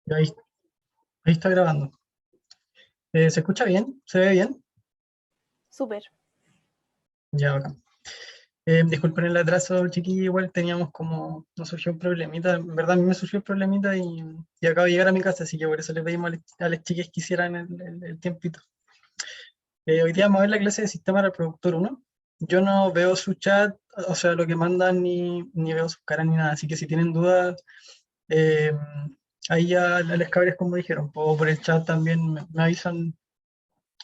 Ya ahí está grabando. ¿Se escucha bien? ¿Se ve bien? Súper. Ya, acá. Disculpen el atraso, chiquillo, igual teníamos como, nos surgió un problemita, en verdad a mí me surgió un problemita y acabo de llegar a mi casa, así que por eso le pedimos a las chiquis que hicieran el tiempito. Hoy día vamos a ver la clase de Sistema Reproductor 1. Yo no veo su chat, o sea, lo que mandan, ni veo sus caras ni nada, así que si tienen dudas, eh, ahí ya les cabres como dijeron, o por el chat también me avisan.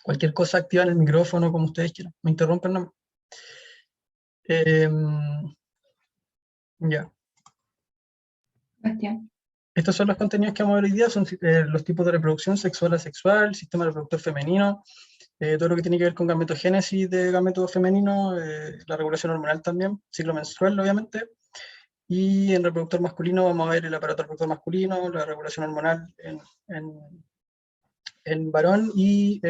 Cualquier cosa activa en el micrófono, como ustedes quieran. Me interrumpen, no. Ya. Bastián. Estos son los contenidos que vamos a ver hoy día, son los tipos de reproducción sexual, asexual, sistema reproductor femenino, todo lo que tiene que ver con gametogénesis de gameto femenino, la regulación hormonal también, ciclo menstrual, obviamente, y en reproductor masculino vamos a ver el aparato reproductor masculino, la regulación hormonal en varón y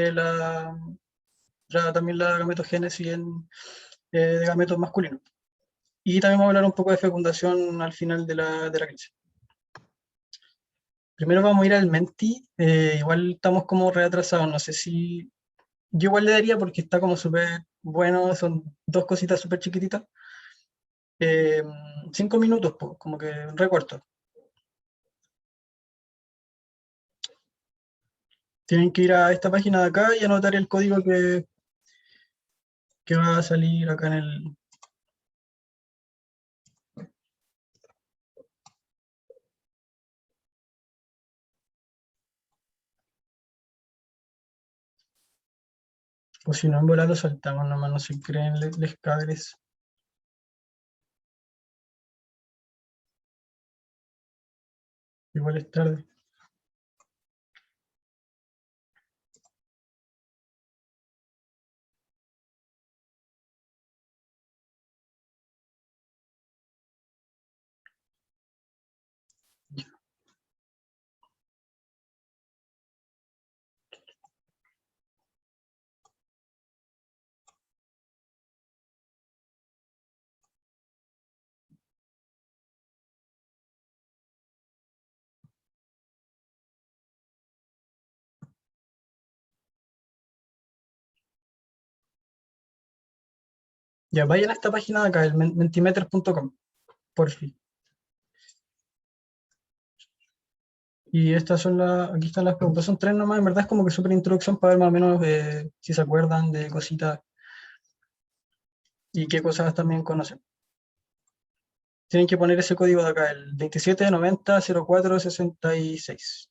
también la gametogénesis de gametos masculinos. Y también vamos a hablar un poco de fecundación al final de la clase. Primero vamos a ir al Menti, igual estamos como reatrasados, no sé si... Yo igual le daría porque está como súper bueno, son dos cositas súper chiquititas. 5 minutos, pues, como que un recuerdo. Tienen que ir a esta página de acá y anotar el código que va a salir acá en el... O si no, en volar lo saltamos nomás, no se creen les cabres. Igual es tarde. Ya, vayan a esta página de acá, el mentimeter.com, por fin. Y estas son aquí están las preguntas, son tres nomás, en verdad es como que súper introducción para ver más o menos si se acuerdan de cositas y qué cosas también conocen. Tienen que poner ese código de acá, el 27900466.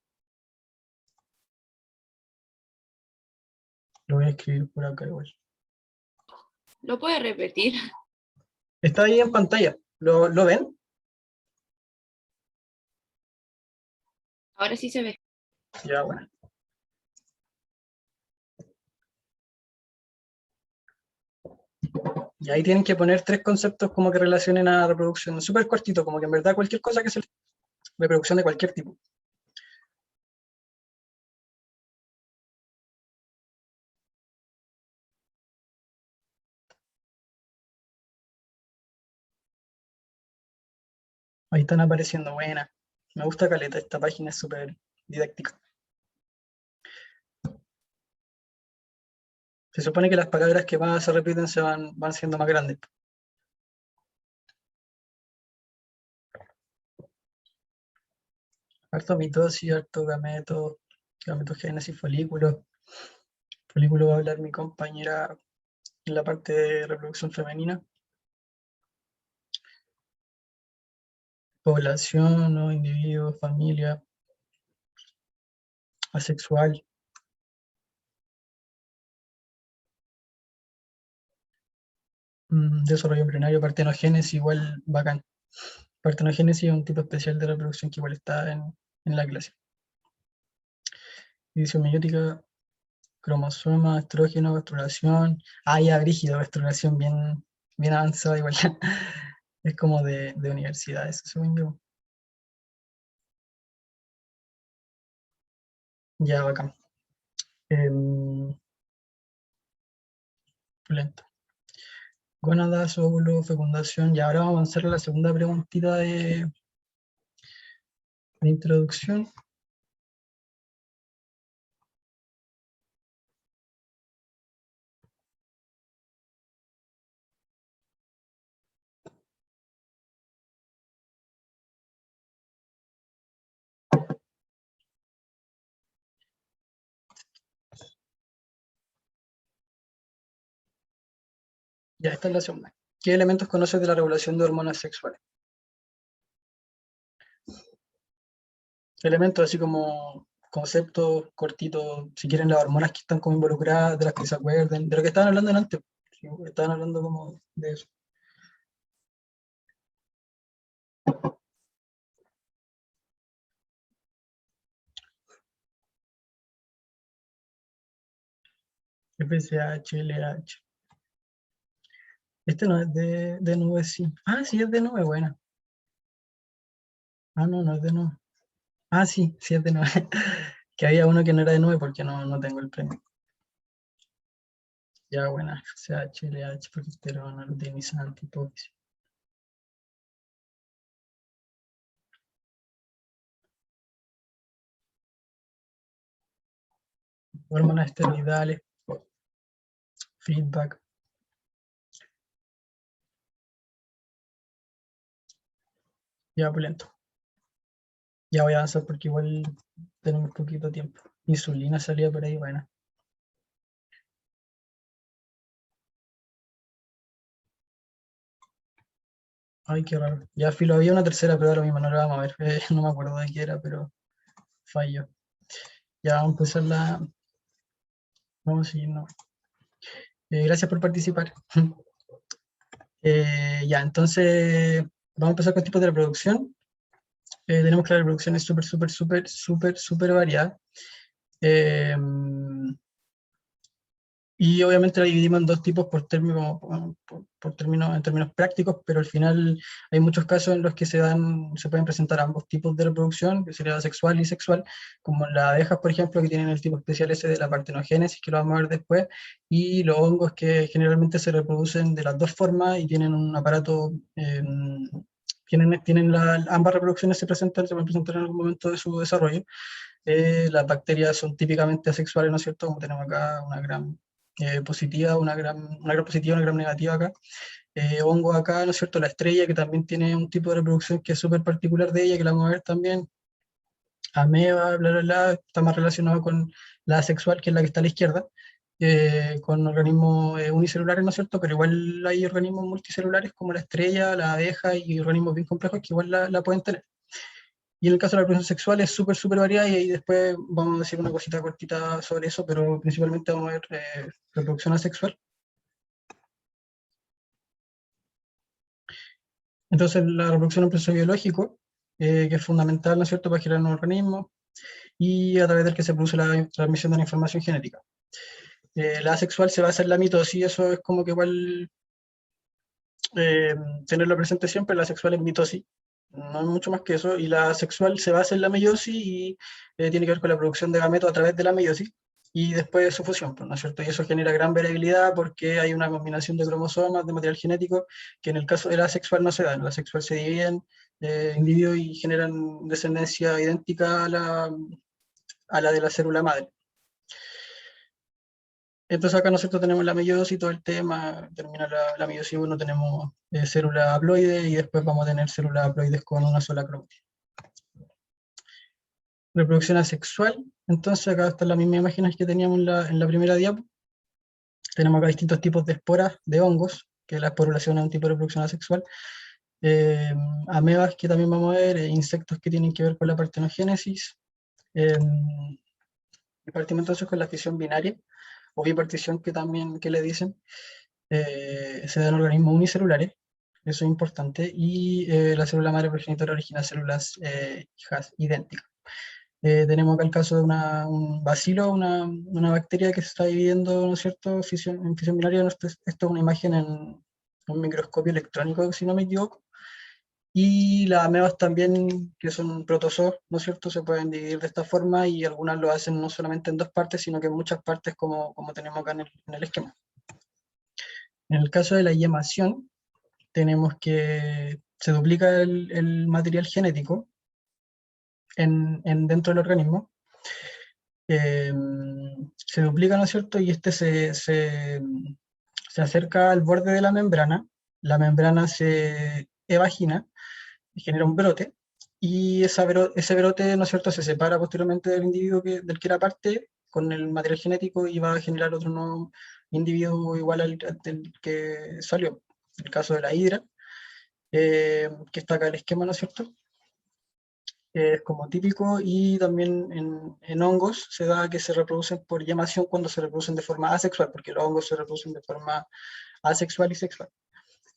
Lo voy a escribir por acá igual. ¿Lo puede repetir? Está ahí en pantalla, ¿lo ven? Ahora sí se ve. Ya, bueno. Y ahí tienen que poner tres conceptos como que relacionen a la reproducción, súper cortito, como que en verdad cualquier cosa que sea reproducción de cualquier tipo. Ahí están apareciendo, buena. Me gusta caleta, esta página es súper didáctica. Se supone que las palabras que más se repiten van siendo más grandes. Harto mitosis, harto gameto, gametogénesis, folículo. Folículo va a hablar mi compañera en la parte de reproducción femenina. Población, ¿no? Individuo, familia, asexual. Desarrollo embrionario, partenogénesis, igual bacán. Partenogénesis es un tipo especial de reproducción que igual está en la clase. División meiótica, cromosoma, estrógeno, estrulación. Ah, ya, brígido, estrulación bien avanzada, igual. Es como de universidad, eso según yo. Ya, bacán. Lento. Gónadas, óvulo, fecundación. Y ahora vamos a avanzar a la segunda preguntita de introducción. Ya, esta es la segunda. ¿Qué elementos conoces de la regulación de hormonas sexuales? Elementos así como conceptos cortitos, si quieren las hormonas que están como involucradas, de las que se acuerden, de lo que estaban hablando antes. Sí, estaban hablando como de eso. FSH, LH. Este no es de nube, sí. Ah, sí, es de nube, buena. Ah, no, no es de nube. Ah, sí, sí es de nube. Que había uno que no era de nube porque no tengo el premio. Ya, buena. FSH, LH, progesterona, luteinizante, hipófisis. Hormonas esteroidales, feedback. Ya, pues lento. Ya voy a avanzar porque igual tenemos poquito tiempo. Insulina salía por ahí, bueno. Ay, qué raro. Ya, filo, había una tercera, pero ahora mismo no la vamos a ver. No me acuerdo de qué era, pero falló. Ya vamos a empezar la. Vamos a seguir, ¿no? Gracias por participar. Ya, entonces vamos a empezar con tipos de reproducción. Tenemos que la reproducción es súper, súper, súper, súper, súper variada. Eh, Y obviamente la dividimos en dos tipos por término, en términos prácticos, pero al final hay muchos casos en los que se pueden presentar ambos tipos de reproducción, que sería sexual y sexual, como las abejas, por ejemplo, que tienen el tipo especial ese de la partenogénesis, que lo vamos a ver después, y los hongos que generalmente se reproducen de las dos formas y tienen un aparato, ambas reproducciones se pueden presentar en algún momento de su desarrollo. Las bacterias son típicamente asexuales, ¿no es cierto? Como tenemos acá una gran positiva, una gran positiva, una gran negativa acá. Hongo acá, ¿no es cierto? La estrella, que también tiene un tipo de reproducción que es súper particular de ella, que la vamos a ver también. Ameba, bla, bla, bla, está más relacionado con la asexual, que es la que está a la izquierda, con organismos unicelulares, ¿no es cierto? Pero igual hay organismos multicelulares como la estrella, la abeja y organismos bien complejos que igual la pueden tener. Y en el caso de la reproducción sexual es súper, súper variada y ahí después vamos a decir una cosita cortita sobre eso, pero principalmente vamos a ver reproducción asexual. Entonces la reproducción es un proceso biológico que es fundamental, ¿no es cierto?, para generar un organismo y a través del que se produce la transmisión de la información genética. La asexual se basa en la mitosis, eso es como que igual eh, tenerlo presente siempre, la sexual es mitosis, no es mucho más que eso, y la sexual se basa en la meiosis y tiene que ver con la producción de gametos a través de la meiosis y después su fusión, pues, ¿no es cierto? Y eso genera gran variabilidad porque hay una combinación de cromosomas, de material genético, que en el caso de la sexual no se da. En la sexual se dividen individuos y generan descendencia idéntica a la de la célula madre. Entonces acá nosotros tenemos la meiosis, todo el tema, termina la meiosis 1, tenemos células haploides y después vamos a tener células haploides con una sola cromática. Reproducción asexual, entonces acá están las mismas imágenes que teníamos en la primera diapo. Tenemos acá distintos tipos de esporas de hongos, que la esporulación es un tipo de reproducción asexual. Eh, Amebas que también vamos a ver, insectos que tienen que ver con la partenogénesis. Eh, Partimos entonces con la fisión binaria, o bipartición que también que le dicen. Se dan organismos unicelulares, eso es importante, y la célula madre progenitora origina células hijas idénticas. Tenemos acá el caso de un bacilo, una bacteria que se está dividiendo, ¿no es cierto?, en fisión binaria. Esto es una imagen en un microscopio electrónico, si no me equivoco. Y las amebas también, que son protozoos, ¿no es cierto?, se pueden dividir de esta forma y algunas lo hacen no solamente en dos partes, sino que en muchas partes, como tenemos acá en el esquema. En el caso de la yemación, tenemos que se duplica el material genético dentro del organismo, eh, se duplica, ¿no es cierto? Y este se acerca al borde de la membrana se evagina y genera un brote, y ese brote, ¿no es cierto?, se separa posteriormente del individuo del que era parte con el material genético y va a generar otro nuevo, individuo igual al del que salió. El caso de la hidra, que está acá el esquema, ¿no es cierto? Es como típico, y también en hongos se da que se reproducen por llamación cuando se reproducen de forma asexual, porque los hongos se reproducen de forma asexual y sexual.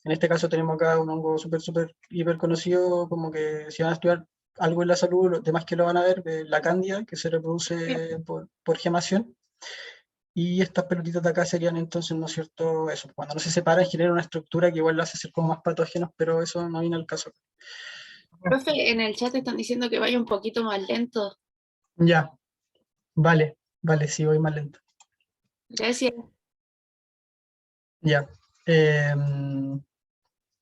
En este caso tenemos acá un hongo súper, hiper conocido, como que si van a estudiar algo en la salud, los demás que lo van a ver, la cándida, que se reproduce por gemación, y estas pelotitas de acá serían entonces, ¿no es cierto? Eso, cuando no se separan genera una estructura que igual lo hace ser como más patógenos, pero eso no viene al caso. Profe, en el chat están diciendo que vaya un poquito más lento. Ya, vale, sí, voy más lento. Gracias. Ya.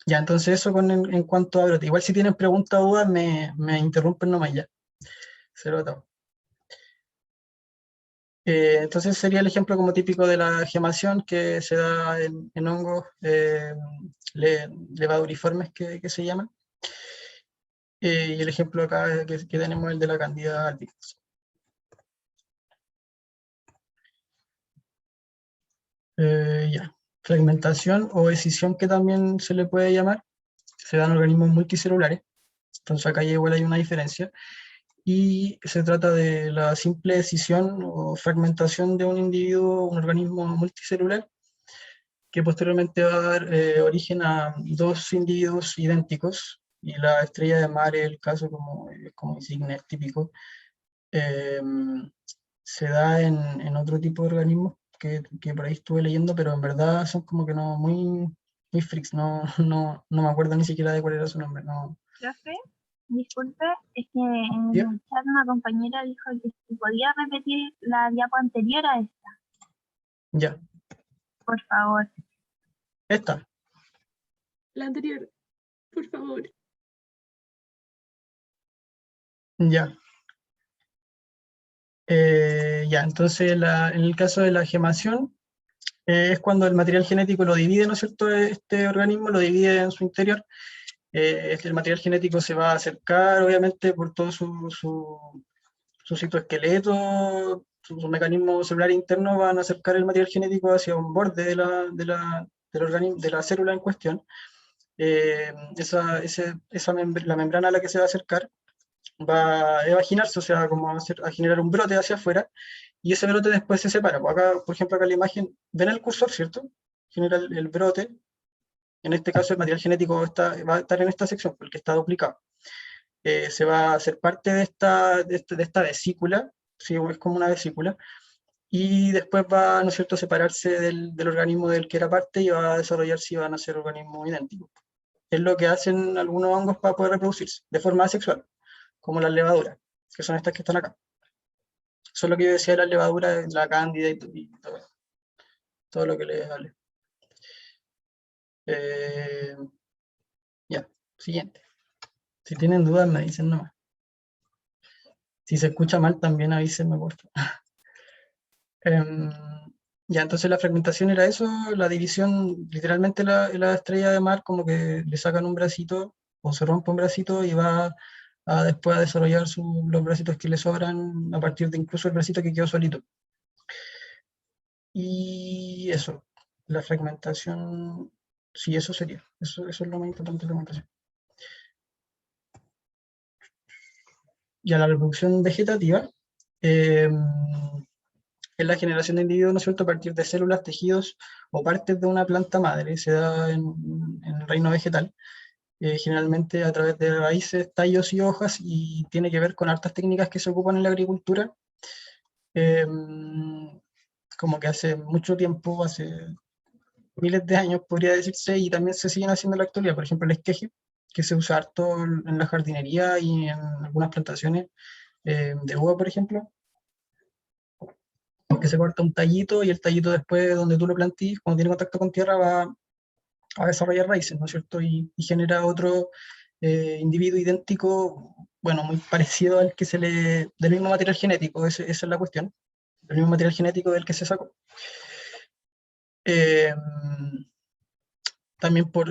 Ya, entonces eso en cuanto a brote. Igual si tienen preguntas o dudas, me interrumpen nomás ya. Se lo tomo. Entonces sería el ejemplo como típico de la gemación que se da en hongos levaduriformes que se llaman. Y el ejemplo acá que tenemos es el de la Candida albicans. Ya. Fragmentación o escisión, que también se le puede llamar, se dan organismos multicelulares. Entonces acá igual hay una diferencia. Y se trata de la simple escisión o fragmentación de un individuo, un organismo multicelular, que posteriormente va a dar origen a dos individuos idénticos, y la estrella de mar es el caso como insignia típico. Eh, Se da en otro tipo de organismos que por ahí estuve leyendo, pero en verdad son como que no, muy freaks, no me acuerdo ni siquiera de cuál era su nombre. No. Profe, disculpe, es que en ¿Ya? el chat una compañera dijo que si podía repetir la diapo anterior a esta, Ya. por favor. Esta. La anterior, por favor. Ya. Ya, entonces en el caso de la gemación, es cuando el material genético lo divide, ¿no es cierto? Este organismo lo divide en su interior. El material genético se va a acercar, obviamente, por todo su citoesqueleto, su mecanismo celular interno, van a acercar el material genético hacia un borde del organismo, de la célula en cuestión. La membrana a la que se va a acercar va a evaginarse, o sea, como a generar un brote hacia afuera, y ese brote después se separa. Pues acá, por ejemplo, acá la imagen, ven el cursor, ¿cierto? Genera el brote. En este caso, el material genético va a estar en esta sección, porque está duplicado. Se va a hacer parte de esta vesícula, sí, es como una vesícula, y después va, ¿no es cierto?, a separarse del organismo del que era parte, y va a desarrollarse y van a ser organismos idénticos. Es lo que hacen algunos hongos para poder reproducirse, de forma asexual, como las levaduras, que son estas que están acá. Eso es lo que yo decía de las levaduras, la cándida y todo lo que les hablé. Ya, siguiente. Si tienen dudas, me dicen nomás. Si se escucha mal, también avísenme, por favor. Ya, entonces la fragmentación era eso, la división, literalmente la estrella de mar, como que le sacan un bracito o se rompe un bracito y va después a desarrollar los bracitos que le sobran a partir de incluso el bracito que quedó solito. Y eso, la fragmentación, sí, eso sería, eso es lo más importante de la fragmentación. Ya la reproducción vegetativa es la generación de individuos, ¿no es cierto?, a partir de células, tejidos o partes de una planta madre. Se da en el reino vegetal, generalmente a través de raíces, tallos y hojas, y tiene que ver con hartas técnicas que se ocupan en la agricultura, eh, como que hace mucho tiempo, hace miles de años podría decirse, y también se siguen haciendo en la actualidad. Por ejemplo, el esqueje, que se usa harto en la jardinería y en algunas plantaciones de uva, por ejemplo, que se corta un tallito, y el tallito después, donde tú lo plantís, cuando tiene contacto con tierra, va a desarrollar raíces, ¿no es cierto? Y genera otro individuo idéntico, bueno, muy parecido al que del mismo material genético, esa es la cuestión, del mismo material genético del que se sacó. Eh, También por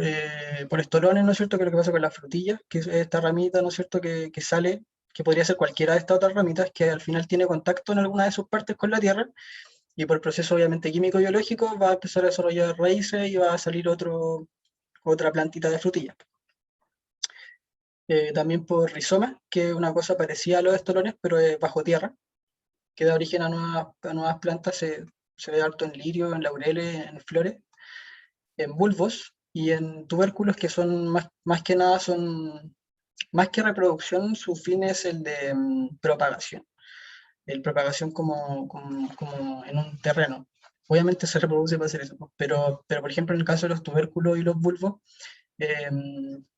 estolones, ¿no es cierto?, que es lo que pasa con las frutillas, que es esta ramita, ¿no es cierto?, que sale, que podría ser cualquiera de estas otras ramitas, que al final tiene contacto en alguna de sus partes con la tierra, y por proceso obviamente químico-biológico va a empezar a desarrollar raíces y va a salir otra plantita de frutilla. También por rizoma, que es una cosa parecida a los estolones, pero es bajo tierra, que da origen a nuevas plantas, se ve harto en lirio, en laureles, en flores, en bulbos y en tubérculos que son más que nada, más que reproducción, su fin es el de propagación. El propagación como en un terreno. Obviamente se reproduce para hacer eso, pero por ejemplo en el caso de los tubérculos y los bulbos, eh,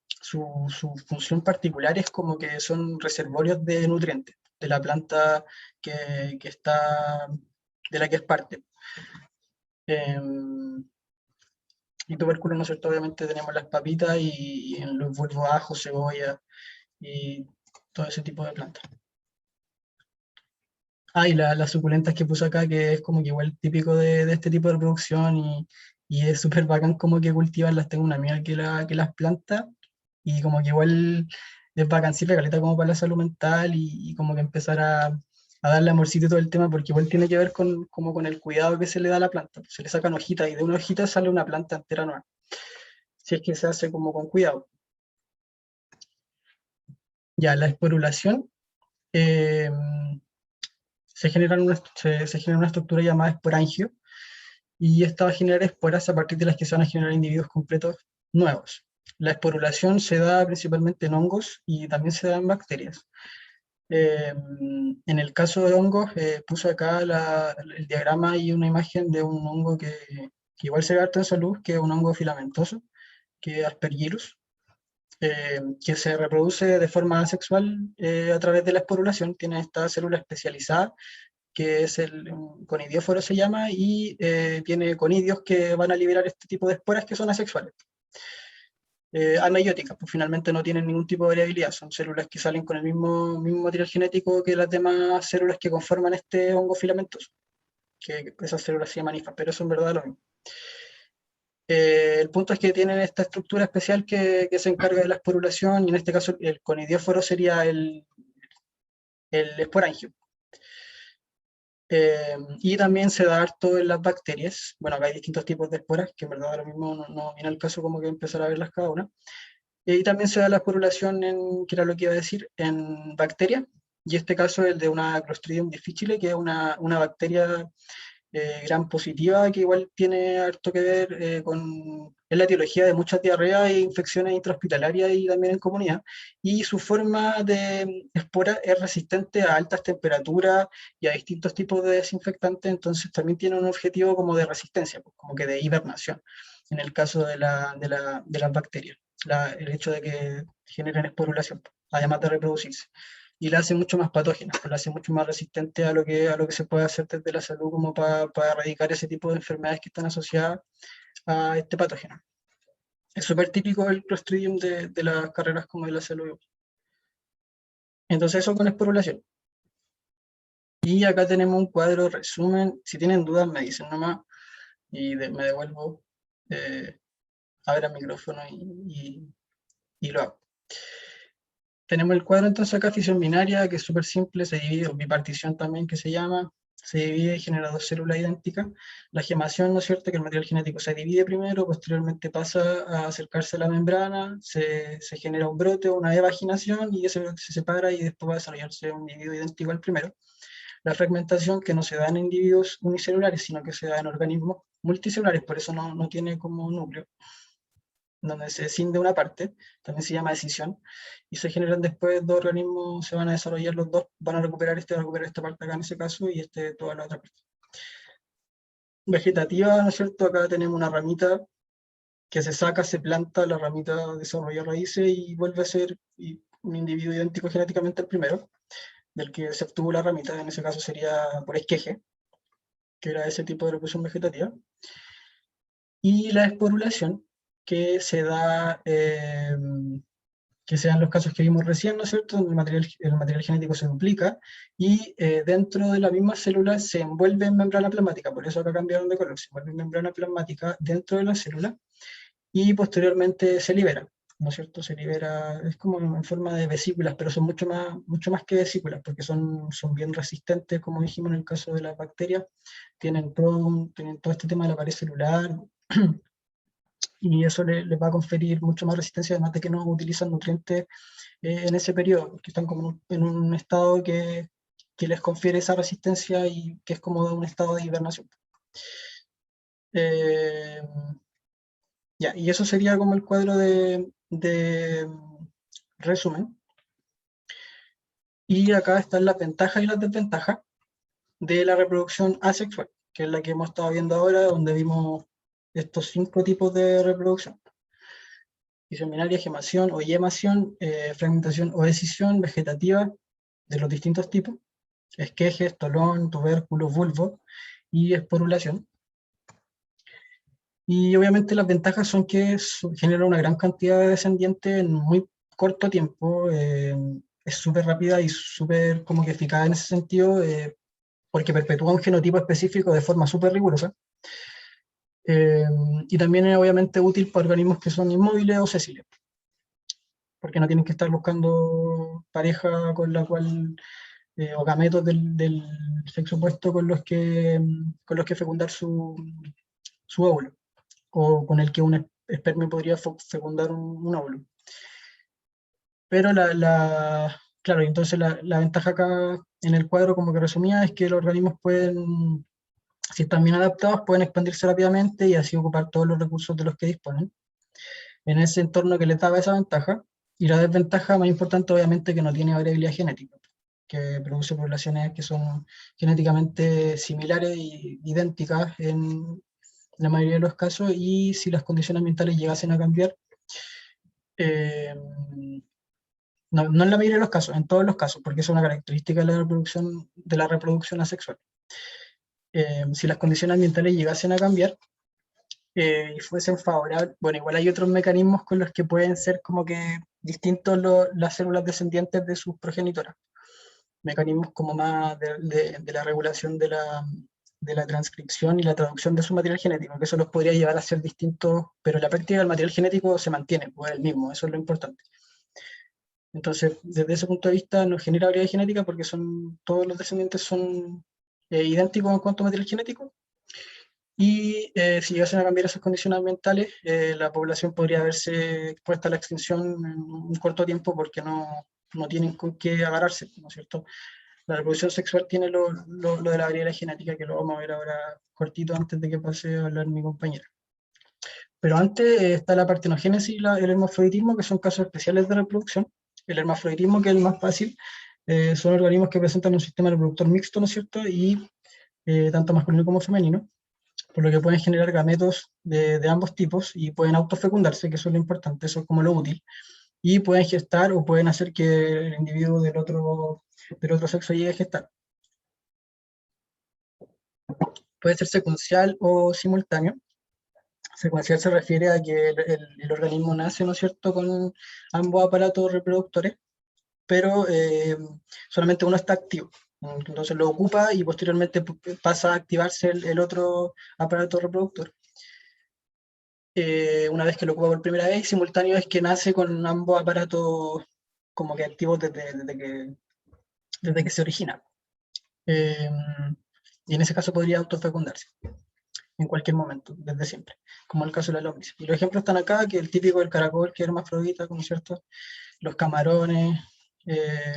su función particular es como que son reservorios de nutrientes de la planta que está, de la que es parte. Y tubérculos, ¿no es cierto? Obviamente tenemos las papitas y en los bulbos ajo, cebolla y todo ese tipo de plantas. Ah, y las suculentas que puse acá, que es como que igual típico de este tipo de producción y es súper bacán como que cultivarlas. Tengo una amiga que las planta y como que igual es bacán, sí, caleta como para la salud mental y como que empezar a darle amorcito y todo el tema, porque igual tiene que ver como con el cuidado que se le da a la planta. Se le sacan hojitas y de una hojita sale una planta entera nueva, si es que se hace como con cuidado. Ya, la esporulación. eh, se genera una estructura llamada esporangio, y esta va a generar esporas a partir de las que se van a generar individuos completos nuevos. La esporulación se da principalmente en hongos y también se da en bacterias. En el caso de hongos, puse acá el diagrama y una imagen de un hongo que igual se ve harto en salud, que es un hongo filamentoso, que es Aspergillus, que se reproduce de forma asexual a través de la esporulación. Tiene esta célula especializada que es un conidióforo se llama, y tiene conidios que van a liberar este tipo de esporas que son asexuales. Ameióticas, pues finalmente no tienen ningún tipo de variabilidad, son células que salen con el mismo material genético que las demás células que conforman este hongo filamentoso, que esas células se llaman hifas, pero eso en verdad es lo mismo. El punto es que tienen esta estructura especial que se encarga de la esporulación, y en este caso el conidióforo sería el esporangio. Y también se da harto en las bacterias. Bueno, acá hay distintos tipos de esporas, que en verdad ahora mismo no viene al caso como que empezar a verlas cada una. Y también se da la esporulación que era lo que iba a decir, en bacterias. Y este caso es el de una Clostridium difficile, que es una bacteria gran positiva, que igual tiene harto que ver en la etiología de muchas diarreas e infecciones intrahospitalarias y también en comunidad. Y su forma de espora es resistente a altas temperaturas y a distintos tipos de desinfectantes, entonces también tiene un objetivo como de resistencia, pues, como que de hibernación, en el caso de las bacterias. El hecho de que generen esporulación, además de reproducirse, y la hace mucho más patógena, la hace mucho más resistente a lo que se puede hacer desde la salud como para erradicar ese tipo de enfermedades que están asociadas a este patógeno. Es súper típico el Clostridium de las carreras como de la salud. Entonces eso con esporulación. Y acá tenemos un cuadro resumen. Si tienen dudas me dicen nomás y me devuelvo a ver el micrófono y lo hago. Tenemos el cuadro entonces acá, fisión binaria, que es súper simple, se divide, o bipartición también que se llama, se divide y genera dos células idénticas. La gemación, ¿no es cierto?, que el material genético se divide primero, posteriormente pasa a acercarse a la membrana, se genera un brote o una evaginación, y ese brote se separa y después va a desarrollarse un individuo idéntico al primero. La fragmentación, que no se da en individuos unicelulares, sino que se da en organismos multicelulares, por eso no tiene como núcleo, donde se escinde una parte, también se llama escisión, y se generan después dos organismos, se van a desarrollar los dos, van a recuperar esta parte acá en ese caso, y toda la otra parte. Vegetativa, ¿no es cierto? Acá tenemos una ramita que se saca, se planta, la ramita desarrolla raíces y vuelve a ser un individuo idéntico genéticamente al primero, del que se obtuvo la ramita, en ese caso sería por esqueje, que era ese tipo de reproducción vegetativa. Y la esporulación, que se da, que sean los casos que vimos recién, ¿no es cierto?, donde el material genético se duplica y dentro de la misma célula se envuelve en membrana plasmática, por eso acá cambiaron de color, se envuelve en membrana plasmática dentro de la célula y posteriormente se libera. ¿no es cierto? Se libera, es como en forma de vesículas, pero son mucho más que vesículas, porque son bien resistentes, como dijimos en el caso de las bacterias, tienen todo este tema de la pared celular, y eso les va a conferir mucho más resistencia, además de que no utilizan nutrientes en ese periodo, porque están como en un estado que les confiere esa resistencia y que es como un estado de hibernación. Eh, ya, y eso sería como el cuadro de resumen. Y acá están las ventajas y las desventajas de la reproducción asexual, que es la que hemos estado viendo ahora, donde vimos estos 5 tipos de reproducción: fisiominaria, gemación o yemación, fragmentación o escisión vegetativa de los distintos tipos, esqueje, estolón, tubérculo, bulbo y esporulación. Y obviamente las ventajas son que genera una gran cantidad de descendientes en muy corto tiempo, es súper rápida y súper como que eficaz en ese sentido, porque perpetúa un genotipo específico de forma súper rigurosa. Y también es obviamente útil para organismos que son inmóviles o sésiles, porque no tienen que estar buscando pareja con la cual, o gametos del sexo opuesto con los que fecundar su óvulo, o con el que un espermio podría fecundar un óvulo. Pero claro, entonces la ventaja acá en el cuadro, como que resumía, es que los organismos pueden, si están bien adaptados, pueden expandirse rápidamente y así ocupar todos los recursos de los que disponen en ese entorno que les daba esa ventaja. Y la desventaja más importante, obviamente, que no tiene variabilidad genética, que produce poblaciones que son genéticamente similares e idénticas en la mayoría de los casos, y si las condiciones ambientales llegasen a cambiar, eh, no en la mayoría de los casos, en todos los casos, porque es una característica de la reproducción asexual. Si las condiciones ambientales llegasen a cambiar, y fuesen favorables, bueno, igual hay otros mecanismos con los que pueden ser como que distintos las células descendientes de sus progenitoras. Mecanismos como más de la regulación de la transcripción y la traducción de su material genético, que eso los podría llevar a ser distintos, pero en la práctica el material genético se mantiene, pues el mismo, eso es lo importante. Entonces, desde ese punto de vista, no genera variabilidad genética porque todos los descendientes son idénticos en cuanto a material genético. Y si llegasen a cambiar esas condiciones ambientales, la población podría verse expuesta a la extinción en un corto tiempo porque no tienen con qué agarrarse, ¿no es cierto? La reproducción sexual tiene lo de la variabilidad genética, que lo vamos a ver ahora cortito antes de que pase a hablar mi compañera. Pero antes está la partenogénesis y el hermafroditismo, que son casos especiales de reproducción. El hermafroditismo, que es el más fácil, son organismos que presentan un sistema reproductor mixto, ¿no es cierto? Y tanto masculino como femenino, por lo que pueden generar gametos de ambos tipos y pueden autofecundarse, que eso es lo importante, eso es como lo útil. Y pueden gestar o pueden hacer que el individuo del otro sexo llegue a gestar. Puede ser secuencial o simultáneo. Secuencial se refiere a que el organismo nace, ¿no es cierto?, con ambos aparatos reproductores, pero solamente uno está activo. Entonces lo ocupa y posteriormente pasa a activarse el otro aparato reproductor. Una vez que lo ocupa por primera vez, simultáneo es que nace con ambos aparatos como que activos desde que se origina. Y en ese caso podría autofecundarse en cualquier momento, desde siempre, como el caso de la lombriz. Y los ejemplos están acá, que el típico del caracol, que es hermafrodita, ¿no es cierto? Los camarones,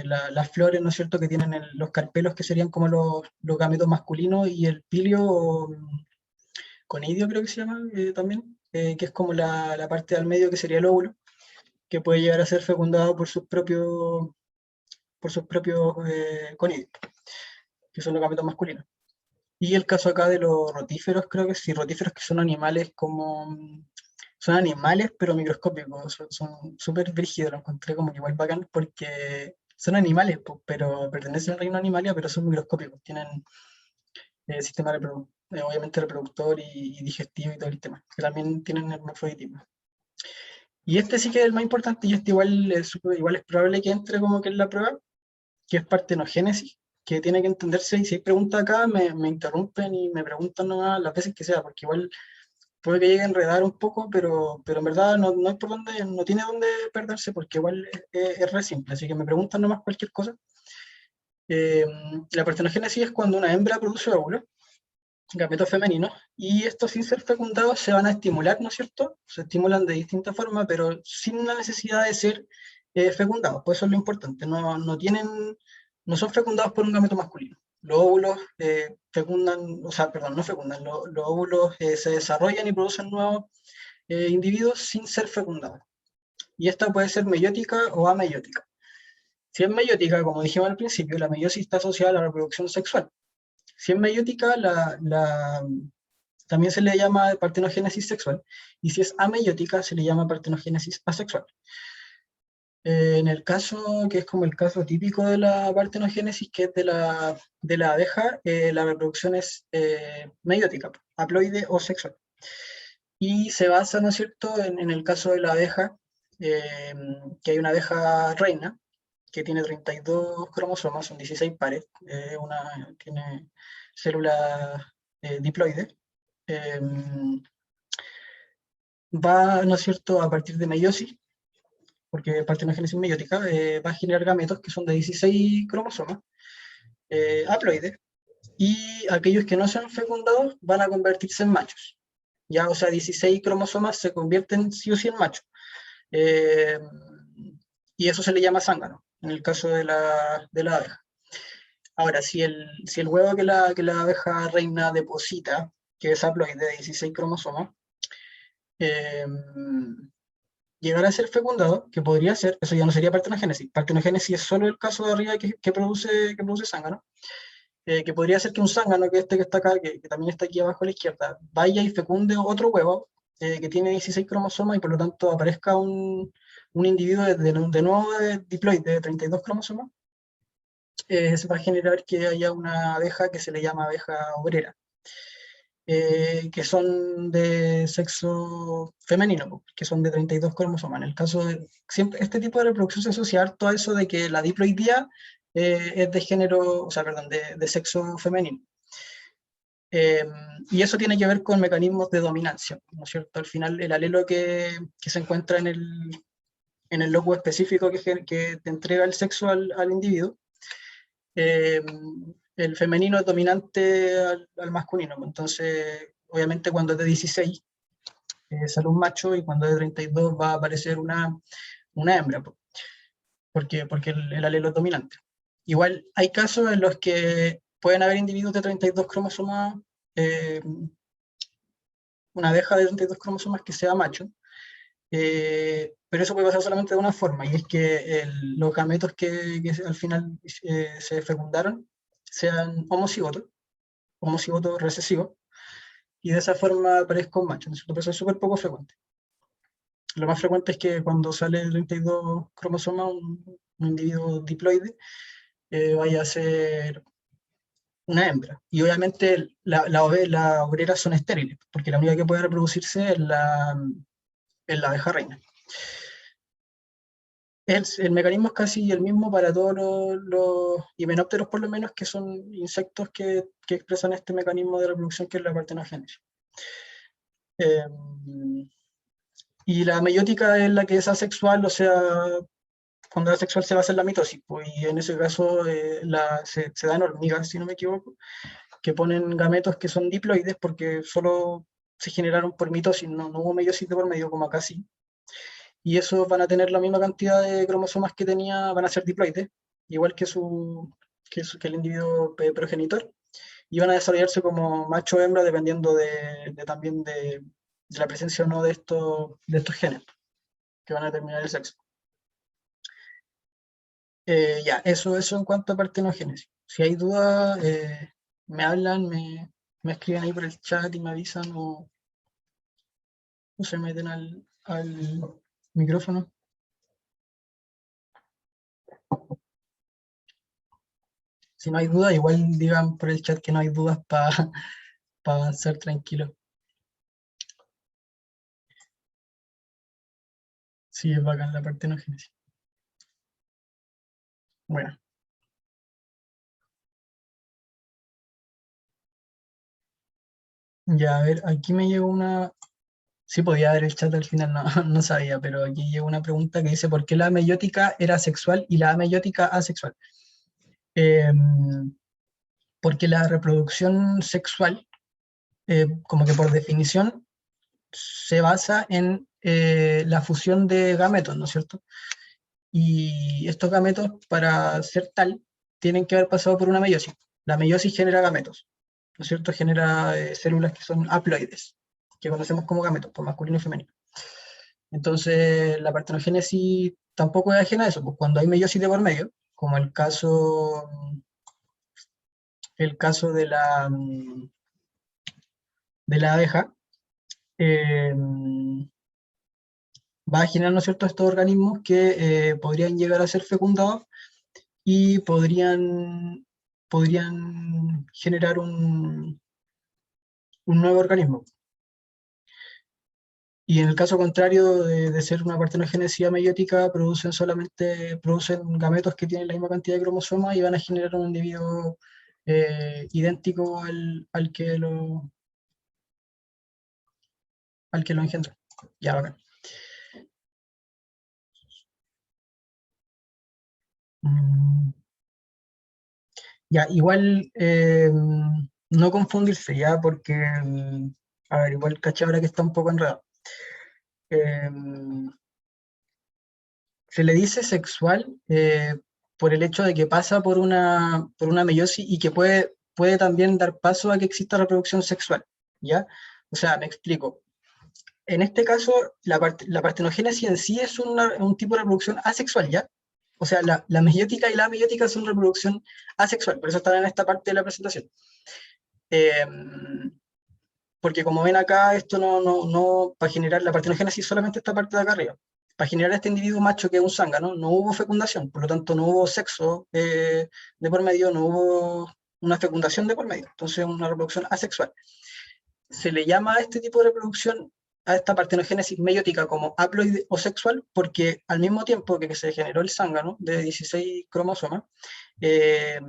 las flores, ¿no es cierto?, que tienen los carpelos, que serían como los gametos masculinos, y el pilio o conidio, creo que se llama también, que es como la parte del medio, que sería el óvulo, que puede llegar a ser fecundado por sus propios conidios, que son los gametos masculinos. Y el caso acá de los rotíferos, creo que sí, rotíferos, que son animales son animales pero microscópicos, son súper brígidos, lo encontré como que igual bacán, porque son animales, pero pertenecen al reino animalia, pero son microscópicos, tienen sistema obviamente reproductor y digestivo y todo el tema, que también tienen hermafroditismo. Y este sí que es el más importante, y este igual es probable que entre como que en la prueba, que es partenogénesis, que tiene que entenderse, y si hay preguntas acá, me interrumpen y me preguntan nomás las veces que sea, porque igual puede que llegue a enredar un poco, pero en verdad no hay por dónde, no tiene dónde perderse, porque igual es re simple, así que me preguntan nomás cualquier cosa. La partenogénesis es cuando una hembra produce óvulos, gametos femeninos, y estos sin ser fecundados se van a estimular, ¿no es cierto? Se estimulan de distintas formas, pero sin la necesidad de ser fecundados, pues eso es lo importante, no son fecundados por un gameto masculino. Los óvulos fecundan, o sea, perdón, no fecundan, los óvulos se desarrollan y producen nuevos individuos sin ser fecundados. Y esta puede ser meiótica o ameiótica. Si es meiótica, como dijimos al principio, la meiosis está asociada a la reproducción sexual. Si es meiótica, también se le llama partenogénesis sexual, y si es ameiótica, se le llama partenogénesis asexual. En el caso, que es como el caso típico de la partenogénesis, que es de la abeja, la reproducción es meiótica, haploide o sexual. Y se basa, ¿no es cierto?, en el caso de la abeja, que hay una abeja reina, que tiene 32 cromosomas, son 16 pares, tiene células diploides, va, ¿no es cierto?, a partir de meiosis, porque partenogénesis meiótica, va a generar gametos que son de 16 cromosomas, haploides, y aquellos que no sean fecundados van a convertirse en machos. Ya, o sea, 16 cromosomas se convierten sí o sí en machos. Y eso se le llama zángano, en el caso de la abeja. Ahora, si el huevo que la abeja reina deposita, que es haploide de 16 cromosomas, eh, llegara a ser fecundado, que podría ser, eso ya no sería partenogénesis. Partenogénesis es solo el caso de arriba que produce zángano. Que podría ser que un zángano, que este que está acá, que también está aquí abajo a la izquierda, vaya y fecunde otro huevo que tiene 16 cromosomas y por lo tanto aparezca un individuo de nuevo diploide de 32 cromosomas. Se va a generar que haya una abeja que se le llama abeja obrera, que son de sexo femenino, que son de 32 cromosomas. En el caso de siempre, este tipo de reproducción se asocia harto a eso de que la diploidía es de género, o sea, perdón, de sexo femenino. Y eso tiene que ver con mecanismos de dominancia, ¿no es cierto? Al final, el alelo que se encuentra en el lóbulo específico que te entrega el sexo al individuo, el femenino es dominante al masculino. Entonces, obviamente, cuando es de 16, sale un macho, y cuando es de 32 va a aparecer una hembra, porque el alelo es dominante. Igual hay casos en los que pueden haber individuos de 32 cromosomas, una abeja de 32 cromosomas que sea macho, pero eso puede pasar solamente de una forma, y es que los gametos que al final se fecundaron sean homocigotos recesivos, y de esa forma aparezca un macho, ¿no es cierto? Pero eso es súper poco frecuente. Lo más frecuente es que cuando sale el 32 cromosomas, un individuo diploide, vaya a ser una hembra. Y obviamente las obreras son estériles, porque la única que puede reproducirse es la abeja reina. El mecanismo es casi el mismo para todos los himenópteros, por lo menos, que son insectos que expresan este mecanismo de reproducción, que es la partenogénesis. Eh, y la meiótica es la que es asexual, o sea, cuando es asexual se basa en la mitosis, pues, y en ese caso se dan hormigas, si no me equivoco, que ponen gametos que son diploides porque solo se generaron por mitosis, no hubo meiosis de por medio, como acá sí. Y esos van a tener la misma cantidad de cromosomas que tenía, van a ser diploides, igual que el individuo progenitor, y van a desarrollarse como macho o hembra dependiendo también de la presencia o no de estos genes que van a determinar el sexo. Ya, eso en cuanto a partenogénesis. Si hay dudas, me hablan, me escriben ahí por el chat y me avisan, o se meten al micrófono. Si no hay dudas, igual digan por el chat que no hay dudas para ser tranquilo. Sí, es bacán la partenogénesis. Bueno. Ya, a ver, aquí me llegó Sí, podía ver el chat al final, no, no sabía, pero aquí llega una pregunta que dice, ¿por qué la ameiótica era sexual y la ameiótica asexual? Porque la reproducción sexual, como que por definición, se basa en la fusión de gametos, ¿no es cierto? Y estos gametos, para ser tal, tienen que haber pasado por una meiosis. La meiosis genera gametos, ¿no es cierto? Genera células que son haploides, que conocemos como gametos, por masculino y femenino. Entonces, la partenogénesis tampoco es ajena a eso, pues cuando hay meiosis de por medio, como el caso de la abeja, eh, va a generar, ¿no es cierto?, estos organismos que podrían llegar a ser fecundados y podrían generar un nuevo organismo. Y en el caso contrario de ser una partenogénesis ameiótica, producen gametos que tienen la misma cantidad de cromosomas y van a generar un individuo idéntico al que lo engendró. Ya, bacán. Mm, Ya, igual no confundirse ya, porque, a ver, igual caché ahora que está un poco enredado. Em, Se le dice sexual por el hecho de que pasa por una meiosis y que puede también dar paso a que exista reproducción sexual, ¿ya? O sea, me explico. En este caso, la partenogénesis en sí es un tipo de reproducción asexual, ¿ya? O sea, la meiótica y la ameiótica son reproducción asexual, por eso están en esta parte de la presentación. Eh, Porque como ven acá, esto para generar la partenogénesis solamente esta parte de acá arriba. Para generar este individuo macho que es un zángano, no hubo fecundación, por lo tanto no hubo sexo de por medio, no hubo una fecundación de por medio, entonces una reproducción asexual. Se le llama a este tipo de reproducción, a esta partenogénesis meiótica, como haploide o sexual, porque al mismo tiempo que se generó el zángano de 16 cromosomas, eh,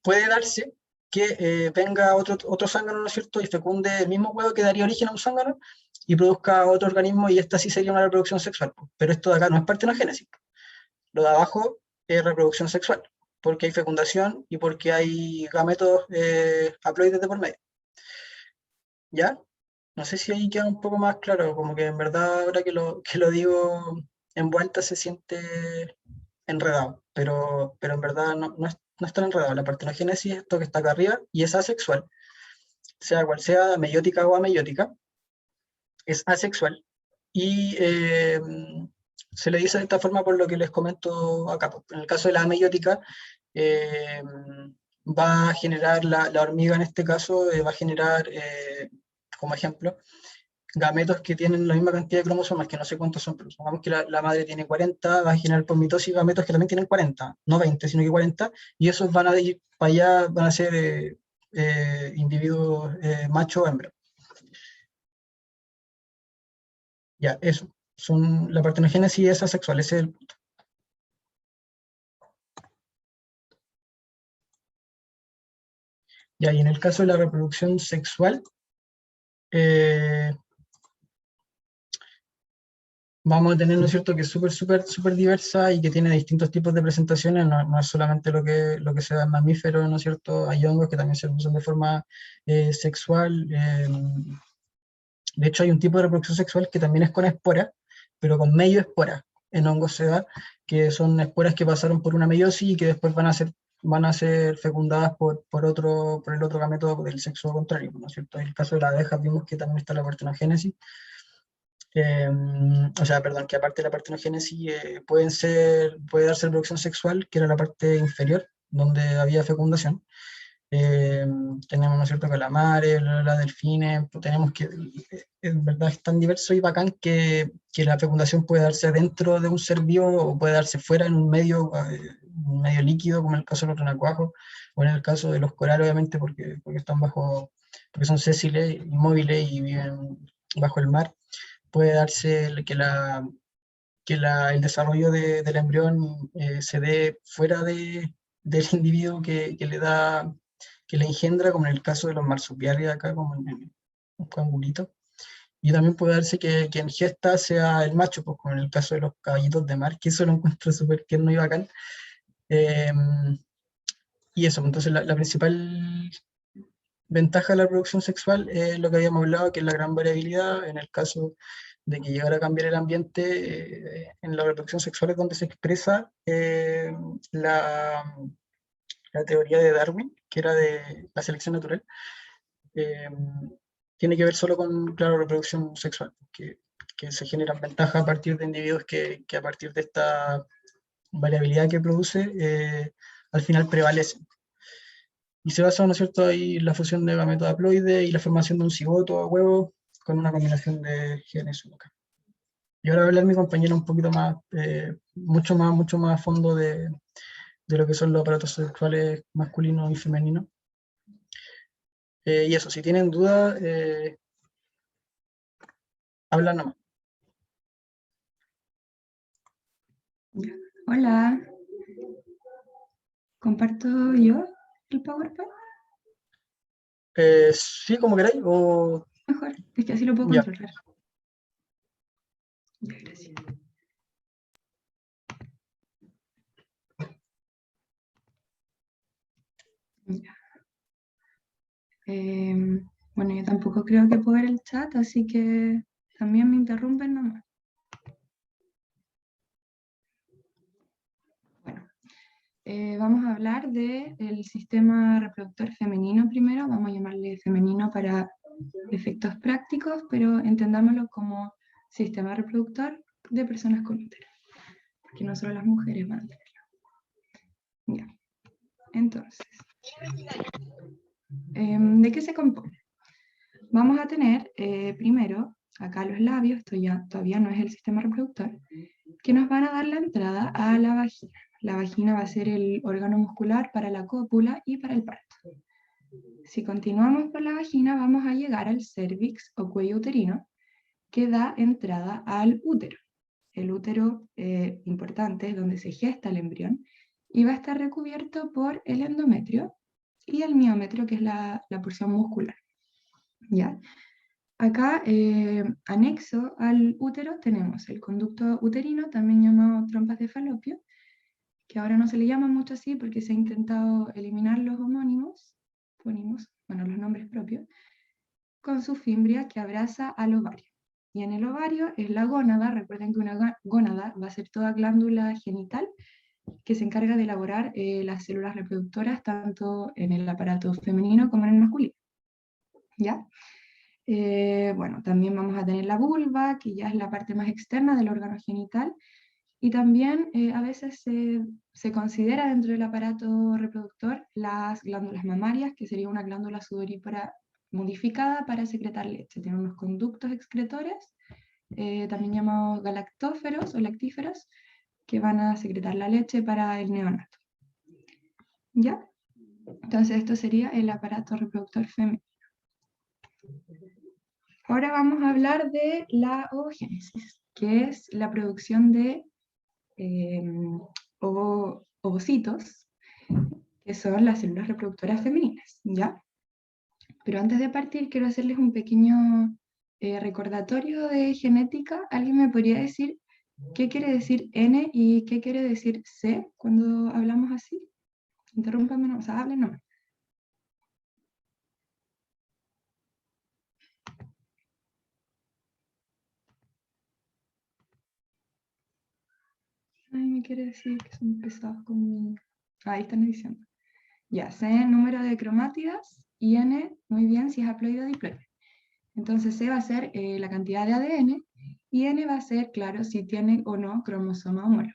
puede darse que venga otro zángano, ¿no es cierto?, y fecunde el mismo huevo que daría origen a un zángano y produzca otro organismo, y esta sí sería una reproducción sexual. Pero esto de acá no es partenogénesis. Lo de abajo es reproducción sexual, porque hay fecundación y porque hay gametos haploides de por medio. ¿Ya? No sé si ahí queda un poco más claro, como que en verdad ahora que lo digo en vuelta se siente enredado, pero en verdad no es tan enredado. La partenogénesis es esto que está acá arriba y es asexual, sea cual sea, meiótica o ameiótica, es asexual y se le dice de esta forma por lo que les comento acá. En el caso de la ameiótica, eh, va a generar la hormiga en este caso, va a generar, como ejemplo, gametos que tienen la misma cantidad de cromosomas, que no sé cuántos son, pero supongamos que la madre tiene 40, va a generar por mitosis gametos que también tienen 40, no 20, sino que 40, y esos van a ir para allá, van a ser individuos macho o hembra. Ya, eso. La partenogénesis es asexual, ese es el punto. Ya, y en el caso de la reproducción sexual, eh, vamos a tener, ¿no es cierto?, que es súper diversa y que tiene distintos tipos de presentaciones, no es solamente lo que se da en mamíferos, ¿no es cierto? Hay hongos que también se usan de forma sexual. De hecho, hay un tipo de reproducción sexual que también es con esporas, pero con medio esporas. En hongos se da, que son esporas que pasaron por una meiosis y que después van a ser fecundadas por el otro gameto del sexo contrario, ¿no es cierto? En el caso de la abeja vimos que también está la partenogénesis. O sea, perdón, que aparte de la partenogénesis puede darse reproducción sexual, que era la parte inferior, donde había fecundación. Eh, Tenemos, ¿no es cierto?, calamares, delfines, pues tenemos que, en verdad es tan diverso y bacán que la fecundación puede darse dentro de un ser vivo o puede darse fuera en un medio líquido, como en el caso de los renacuajos, o en el caso de los corales, obviamente, porque están porque son sésiles, inmóviles y viven bajo el mar. Puede darse el desarrollo del embrión se dé fuera del individuo que le engendra, como en el caso de los marsupiales acá, como en un cangurito. Y también puede darse que quien gesta sea el macho, pues como en el caso de los caballitos de mar, que eso lo encuentro súper tierno y bacán. Eh, y eso, entonces la principal ventaja de la reproducción sexual es lo que habíamos hablado, que es la gran variabilidad en el caso de que llegara a cambiar el ambiente. En la reproducción sexual es donde se expresa la, la teoría de Darwin, que era de la selección natural. eh, Tiene que ver solo con, claro, reproducción sexual, que se generan ventajas a partir de individuos que a partir de esta variabilidad que produce, al final prevalecen. Y se basa, ¿no es cierto?, ahí en la fusión de gametos haploides y la formación de un cigoto a huevo con una combinación de genes única. Y ahora va a hablar mi compañero un poquito más, mucho más a fondo de lo que son los aparatos sexuales masculinos y femeninos. Y eso, si tienen dudas, hablan nomás. Hola, ¿comparto yo el PowerPoint? Sí, como queráis, o Mejor, es que así lo puedo ya. controlar. Ya, gracias. Ya. Bueno, yo tampoco creo que puedo ver el chat, así que también me interrumpen nomás. Bueno, vamos a hablar del sistema reproductor femenino primero, vamos a llamarle femenino para efectos prácticos, pero entendámoslo como sistema reproductor de personas con útero, porque no solo las mujeres van a tenerlo. Ya, entonces, ¿de qué se compone? Vamos a tener primero, acá los labios, esto ya todavía no es el sistema reproductor, que nos van a dar la entrada a la vagina. La vagina va a ser el órgano muscular para la cópula y para el parto. Si continuamos por la vagina, vamos a llegar al cérvix o cuello uterino, que da entrada al útero. El útero, importante, es donde se gesta el embrión, y va a estar recubierto por el endometrio y el miómetro, que es la porción muscular. ¿Ya? Acá, anexo al útero, tenemos el conducto uterino, también llamado trompas de falopio, que ahora no se le llama mucho así porque se ha intentado eliminar los homónimos, bueno, los nombres propios, con su fimbria que abraza al ovario. Y en el ovario es la gónada. Recuerden que una gónada va a ser toda glándula genital que se encarga de elaborar las células reproductoras tanto en el aparato femenino como en el masculino. ¿Ya? Bueno, también vamos a tener la vulva, que ya es la parte más externa del órgano genital, y también a veces se considera dentro del aparato reproductor las glándulas mamarias, que sería una glándula sudorípara modificada para secretar leche. Tiene unos conductos excretores, también llamados galactóferos o lactíferos, que van a secretar la leche para el neonato. ¿Ya? Entonces esto sería el aparato reproductor femenino. Ahora vamos a hablar de la ovogénesis, que es la producción de ovocitos, que son las células reproductoras femeninas, ¿ya? Pero antes de partir quiero hacerles un pequeño recordatorio de genética. ¿Alguien me podría decir qué quiere decir N y qué quiere decir C cuando hablamos así? Interrúmpame, no, o sea, hablen nomás. Ay, me quiere decir que son pesados conmigo. Ahí están diciendo. Ya, C, número de cromátidas, y N, muy bien, si es haploide o diploide. Entonces C va a ser la cantidad de ADN, y N va a ser, claro, si tiene o no cromosoma homólogo.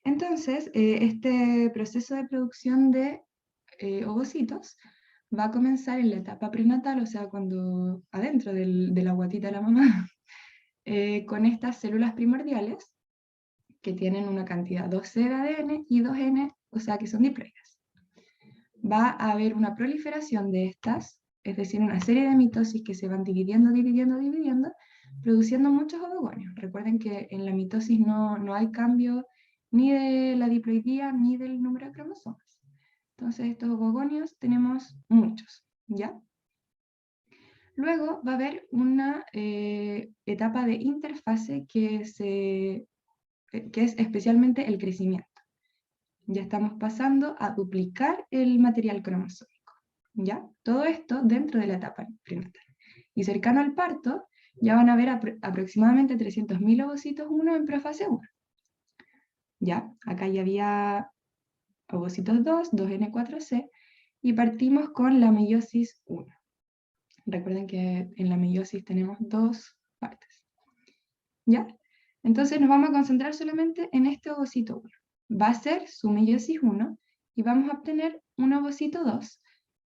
Entonces, este proceso de producción de ovocitos va a comenzar en la etapa prenatal, o sea, cuando adentro de la guatita de la mamá, con estas células primordiales, que tienen una cantidad 2C de ADN y 2N, o sea que son diploides. Va a haber una proliferación de estas, es decir, una serie de mitosis que se van dividiendo, produciendo muchos ovogonios. Recuerden que en la mitosis no hay cambio ni de la diploidía ni del número de cromosomas. Entonces estos ovogonios tenemos muchos, ¿ya? Luego va a haber una etapa de interfase que es especialmente el crecimiento. Ya estamos pasando a duplicar el material cromosómico, ¿ya? Todo esto dentro de la etapa prenatal. Y cercano al parto, ya van a haber aproximadamente 300.000 ovocitos 1 en profase 1. ¿Ya? Acá ya había ovocitos 2, 2N4C, y partimos con la meiosis 1. Recuerden que en la meiosis tenemos 2 partes. ¿Ya? Entonces nos vamos a concentrar solamente en este ovocito 1. Va a ser su meiosis 1 y vamos a obtener un ovocito 2,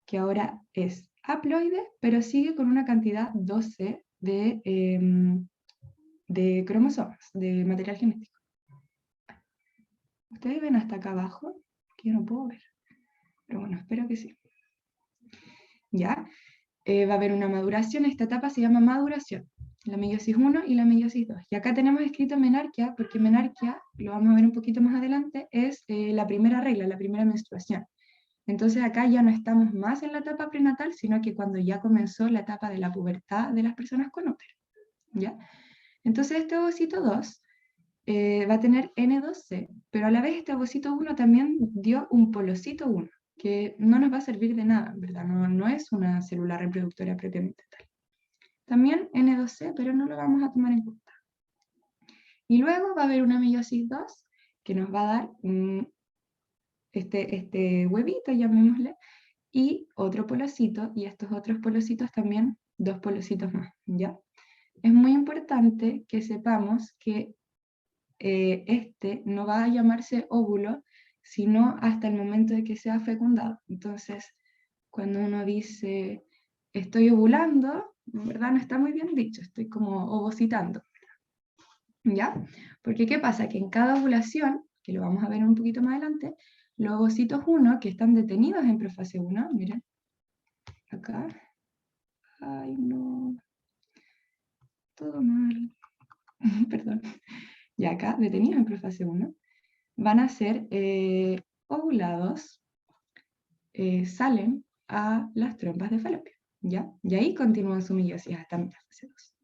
que ahora es haploide, pero sigue con una cantidad 12 de cromosomas, de material genético. ¿Ustedes ven hasta acá abajo? Que yo no puedo ver. Pero bueno, espero que sí. ¿Ya? Va a haber una maduración, esta etapa se llama maduración, la meiosis 1 y la meiosis 2. Y acá tenemos escrito menarquia, porque menarquia, lo vamos a ver un poquito más adelante, es la primera regla, la primera menstruación. Entonces acá ya no estamos más en la etapa prenatal, sino que cuando ya comenzó la etapa de la pubertad de las personas con útero. ¿Ya? Entonces este ovocito 2 va a tener N2C, pero a la vez este ovocito 1 también dio un polocito 1, que no nos va a servir de nada, ¿verdad? No es una célula reproductora propiamente tal. También N2C, pero no lo vamos a tomar en cuenta. Y luego va a haber una meiosis 2, que nos va a dar este huevito, llamémosle, y otro polocito, y estos otros polocitos también, 2 polocitos más, ¿ya? Es muy importante que sepamos que este no va a llamarse óvulo, sino hasta el momento de que sea fecundado. Entonces, cuando uno dice, estoy ovulando, en verdad no está muy bien dicho, estoy como ovocitando. ¿Ya? Porque ¿qué pasa? Que en cada ovulación, que lo vamos a ver un poquito más adelante, los ovocitos 1 que están detenidos en profase 1, miren, acá, ay no, todo mal, perdón, y acá, detenidos en profase 1, van a ser ovulados, salen a las trompas de Falopio, ¿ya? Y ahí continúan su meiosis hasta metafase 2.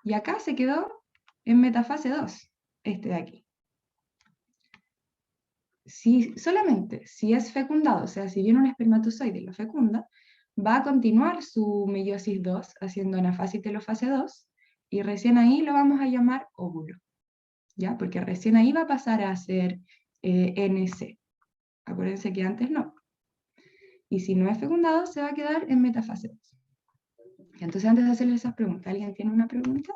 Y acá se quedó en metafase 2, este de aquí. Solamente si es fecundado, o sea, si viene un espermatozoide y lo fecunda, va a continuar su meiosis 2 haciendo anafase y telofase 2, y recién ahí lo vamos a llamar óvulo, ¿ya? Porque recién ahí va a pasar a ser NC. Acuérdense que antes no. Y si no es fecundado, se va a quedar en metafase 2. Entonces, antes de hacerle esas preguntas, ¿alguien tiene una pregunta?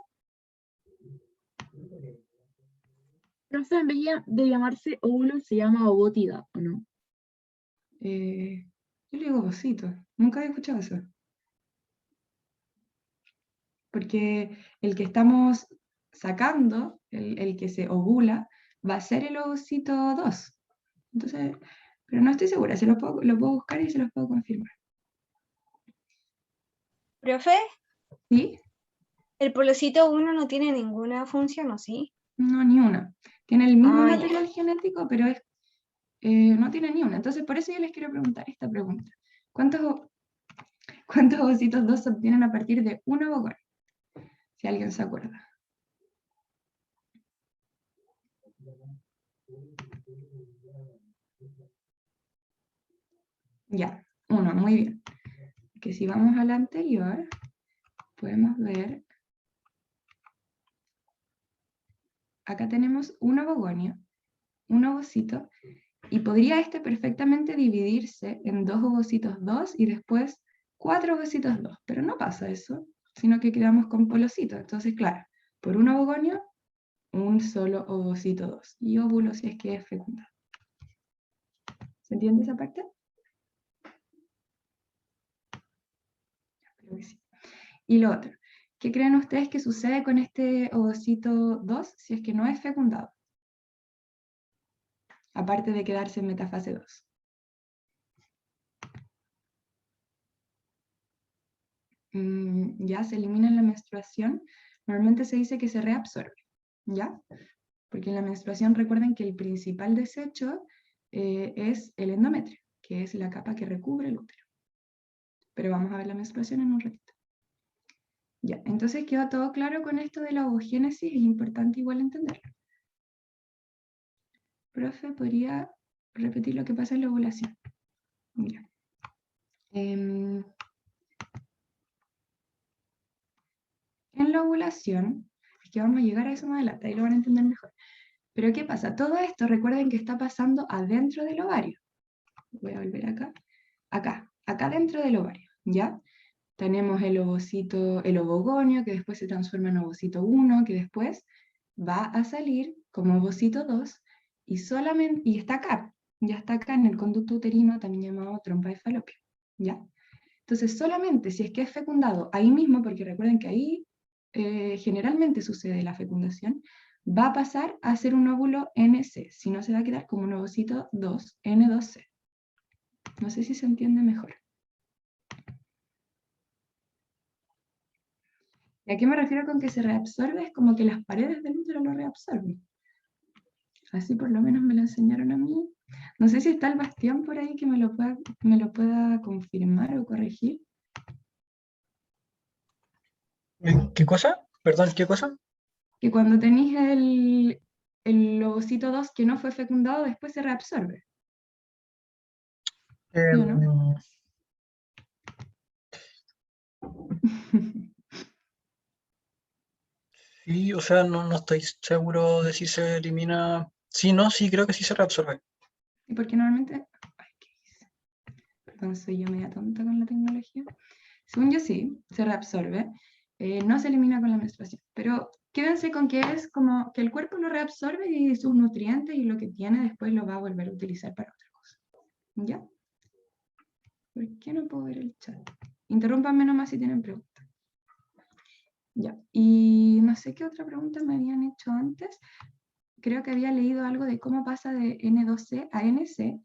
Profe, en vez de llamarse óvulo, se llama ovótida, ¿o no? Yo le digo ovocito. Nunca había escuchado eso. Porque el que estamos sacando, el que se ovula, va a ser el ovocito 2. Entonces, pero no estoy segura, lo puedo buscar y se los puedo confirmar. Profe, ¿Sí? el polocito 1 no tiene ninguna función, ¿o sí? No, ni una. Tiene el mismo Ah, ya. material genético, pero no tiene ni una. Entonces, por eso yo les quiero preguntar esta pregunta. ¿Cuántos ovocitos 2 se obtienen a partir de un ovogonio? Si alguien se acuerda. Ya, 1, muy bien. Que si vamos a la anterior, podemos ver, acá tenemos un ovogonio, un ovocito, y podría este perfectamente dividirse en 2 ovocitos 2 y después 4 ovocitos 2, pero no pasa eso, sino que quedamos con polocitos. Entonces, claro, por un ovogonio, un solo ovocito 2, y óvulo si es que es fecundado. ¿Se entiende esa parte? Creo que sí. Y lo otro, ¿qué creen ustedes que sucede con este ovocito 2 si es que no es fecundado? Aparte de quedarse en metafase 2. Ya se elimina en la menstruación, normalmente se dice que se reabsorbe, ¿ya? Porque en la menstruación recuerden que el principal desecho es el endometrio, que es la capa que recubre el útero. Pero vamos a ver la menstruación en un ratito. Ya, entonces quedó todo claro con esto de la ovogénesis, es importante igual entenderlo. Profe, ¿podría repetir lo que pasa en la ovulación? Ya. En la ovulación, es que vamos a llegar a eso más adelante, ahí lo van a entender mejor. Pero ¿qué pasa? Todo esto, recuerden que está pasando adentro del ovario. Voy a volver acá. Acá dentro del ovario, ¿ya? Tenemos el ovocito, el ovogonio, que después se transforma en ovocito 1, que después va a salir como ovocito 2, y está acá, ya está acá en el conducto uterino, también llamado trompa de falopio, ¿ya? Entonces, solamente si es que es fecundado ahí mismo, porque recuerden que ahí generalmente sucede la fecundación, va a pasar a ser un óvulo NC, si no se va a quedar como un ovocito 2, N2C. No sé si se entiende mejor. ¿Y a qué me refiero con que se reabsorbe? Es como que las paredes del útero lo reabsorben. Así por lo menos me lo enseñaron a mí. No sé si está el Bastián por ahí que me lo pueda confirmar o corregir. ¿Qué cosa? Perdón, ¿qué cosa? Que cuando tenéis el ovocito 2 que no fue fecundado, después se reabsorbe. ¿Sí o no? Sí, o sea, no estoy seguro de si se elimina. Sí, no, sí, creo que sí se reabsorbe. Y porque normalmente... Ay, ¿qué hice? Perdón, soy yo media tonta con la tecnología. Según yo sí, se reabsorbe. No se elimina con la menstruación. Pero quédense con que es como que el cuerpo lo reabsorbe y sus nutrientes y lo que tiene después lo va a volver a utilizar para otra cosa. ¿Ya? ¿Por qué no puedo ver el chat? Interrúmpanme nomás si tienen preguntas. Ya, y no sé qué otra pregunta me habían hecho antes. Creo que había leído algo de cómo pasa de N2C a NC,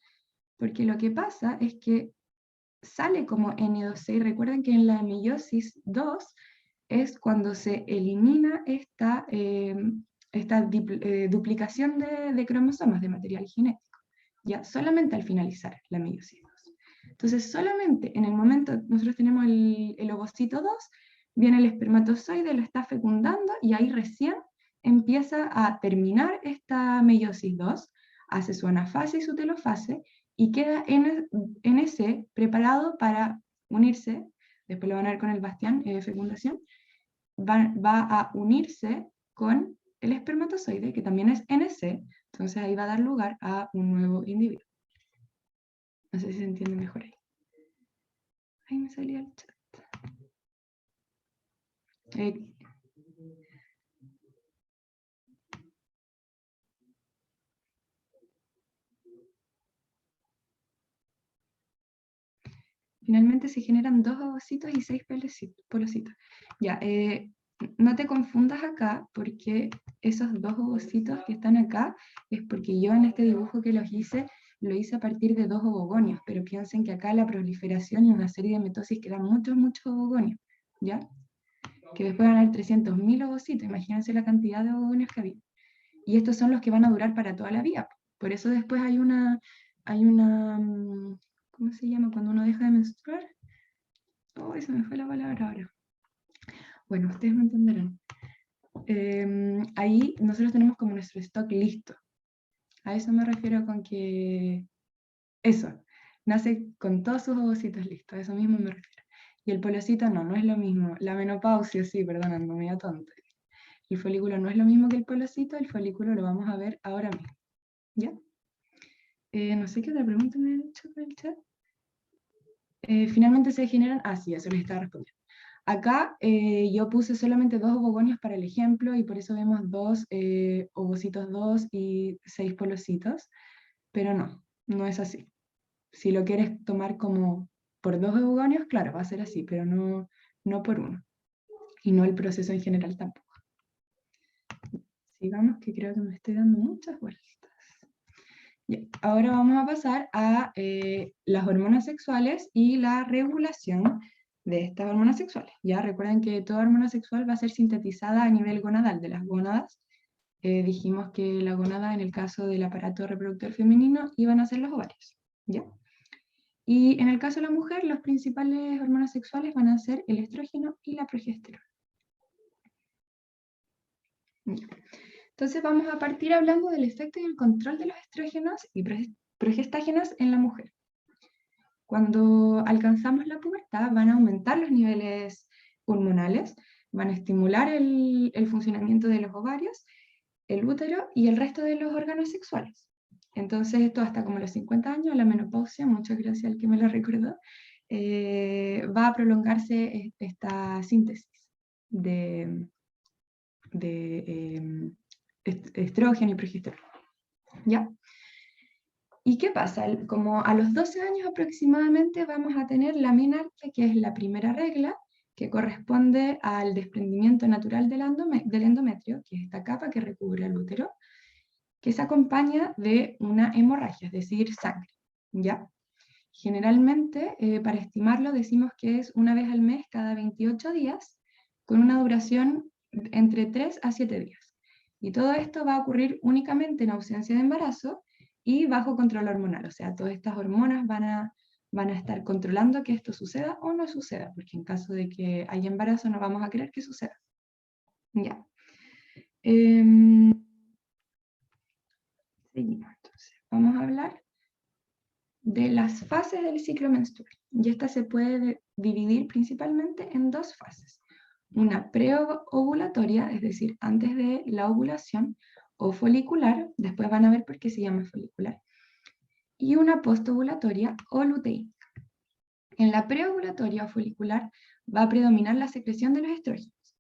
porque lo que pasa es que sale como N2C, y recuerden que en la meiosis 2 es cuando se elimina esta duplicación de cromosomas, de material genético, ya solamente al finalizar la meiosis 2. Entonces, solamente en el momento, nosotros tenemos el ovocito 2, viene el espermatozoide, lo está fecundando, y ahí recién empieza a terminar esta meiosis 2, hace su anafase y su telofase, y queda NC preparado para unirse, después lo van a ver con el Bastián, fecundación, va a unirse con el espermatozoide, que también es NC, entonces ahí va a dar lugar a un nuevo individuo. No sé si se entiende mejor ahí. Ahí me salía el chat. Finalmente se generan 2 ovocitos y 6 polocitos. Ya, no te confundas acá, porque esos 2 ovocitos que están acá es porque yo en este dibujo que los hice, lo hice a partir de 2 ovogonios, pero piensen que acá la proliferación y una serie de mitosis quedan muchos ovogonios, ¿ya? Que después van a haber 300.000 ovocitos, imagínense la cantidad de ovogonios que había. Y estos son los que van a durar para toda la vida. Por eso después hay una ¿cómo se llama? Cuando uno deja de menstruar. Oh, se me fue la palabra ahora. Bueno, ustedes me entenderán. Ahí nosotros tenemos como nuestro stock listo. A eso me refiero con que eso, nace con todos sus ovocitos listos, a eso mismo me refiero. Y el polocito no es lo mismo. La menopausia, sí, perdón, ando medio tonta. El folículo no es lo mismo que el polocito, el folículo lo vamos a ver ahora mismo. ¿Ya? No sé qué otra pregunta me han hecho en el chat. Finalmente se generan, sí, eso les estaba respondiendo. Acá yo puse solamente 2 ovogonios para el ejemplo, y por eso vemos 2 ovocitos 2 y 6 polocitos, pero no es así. Si lo quieres tomar como por 2 ovogonios, claro, va a ser así, pero no por uno. Y no el proceso en general tampoco. Sigamos, que creo que me estoy dando muchas vueltas. Ahora vamos a pasar a las hormonas sexuales y la regulación de estas hormonas sexuales. Ya recuerden que toda hormona sexual va a ser sintetizada a nivel gonadal, de las gónadas. Dijimos que la gónada, en el caso del aparato reproductor femenino, iban a ser los ovarios. ¿Ya? Y en el caso de la mujer, las principales hormonas sexuales van a ser el estrógeno y la progesterona. Ya. Entonces vamos a partir hablando del efecto y el control de los estrógenos y progestágenos en la mujer. Cuando alcanzamos la pubertad van a aumentar los niveles hormonales, van a estimular el funcionamiento de los ovarios, el útero y el resto de los órganos sexuales. Entonces esto hasta como los 50 años, la menopausia, muchas gracias al que me lo recordó, va a prolongarse esta síntesis de estrógeno y progesterona. ¿Ya? ¿Y qué pasa? Como a los 12 años aproximadamente vamos a tener la menarquia, que es la primera regla, que corresponde al desprendimiento natural del endometrio, que es esta capa que recubre el útero, que se acompaña de una hemorragia, es decir, sangre, ¿ya? Generalmente, para estimarlo, decimos que es una vez al mes cada 28 días, con una duración entre 3 a 7 días. Y todo esto va a ocurrir únicamente en ausencia de embarazo y bajo control hormonal, o sea, todas estas hormonas van a estar controlando que esto suceda o no suceda, porque en caso de que haya embarazo no vamos a querer que suceda. Ya. Seguimos, entonces. Vamos a hablar de las fases del ciclo menstrual. Y esta se puede dividir principalmente en dos fases. Una preovulatoria, es decir, antes de la ovulación, o folicular, después van a ver por qué se llama folicular, y una postovulatoria o luteína. En la preovulatoria o folicular va a predominar la secreción de los estrógenos,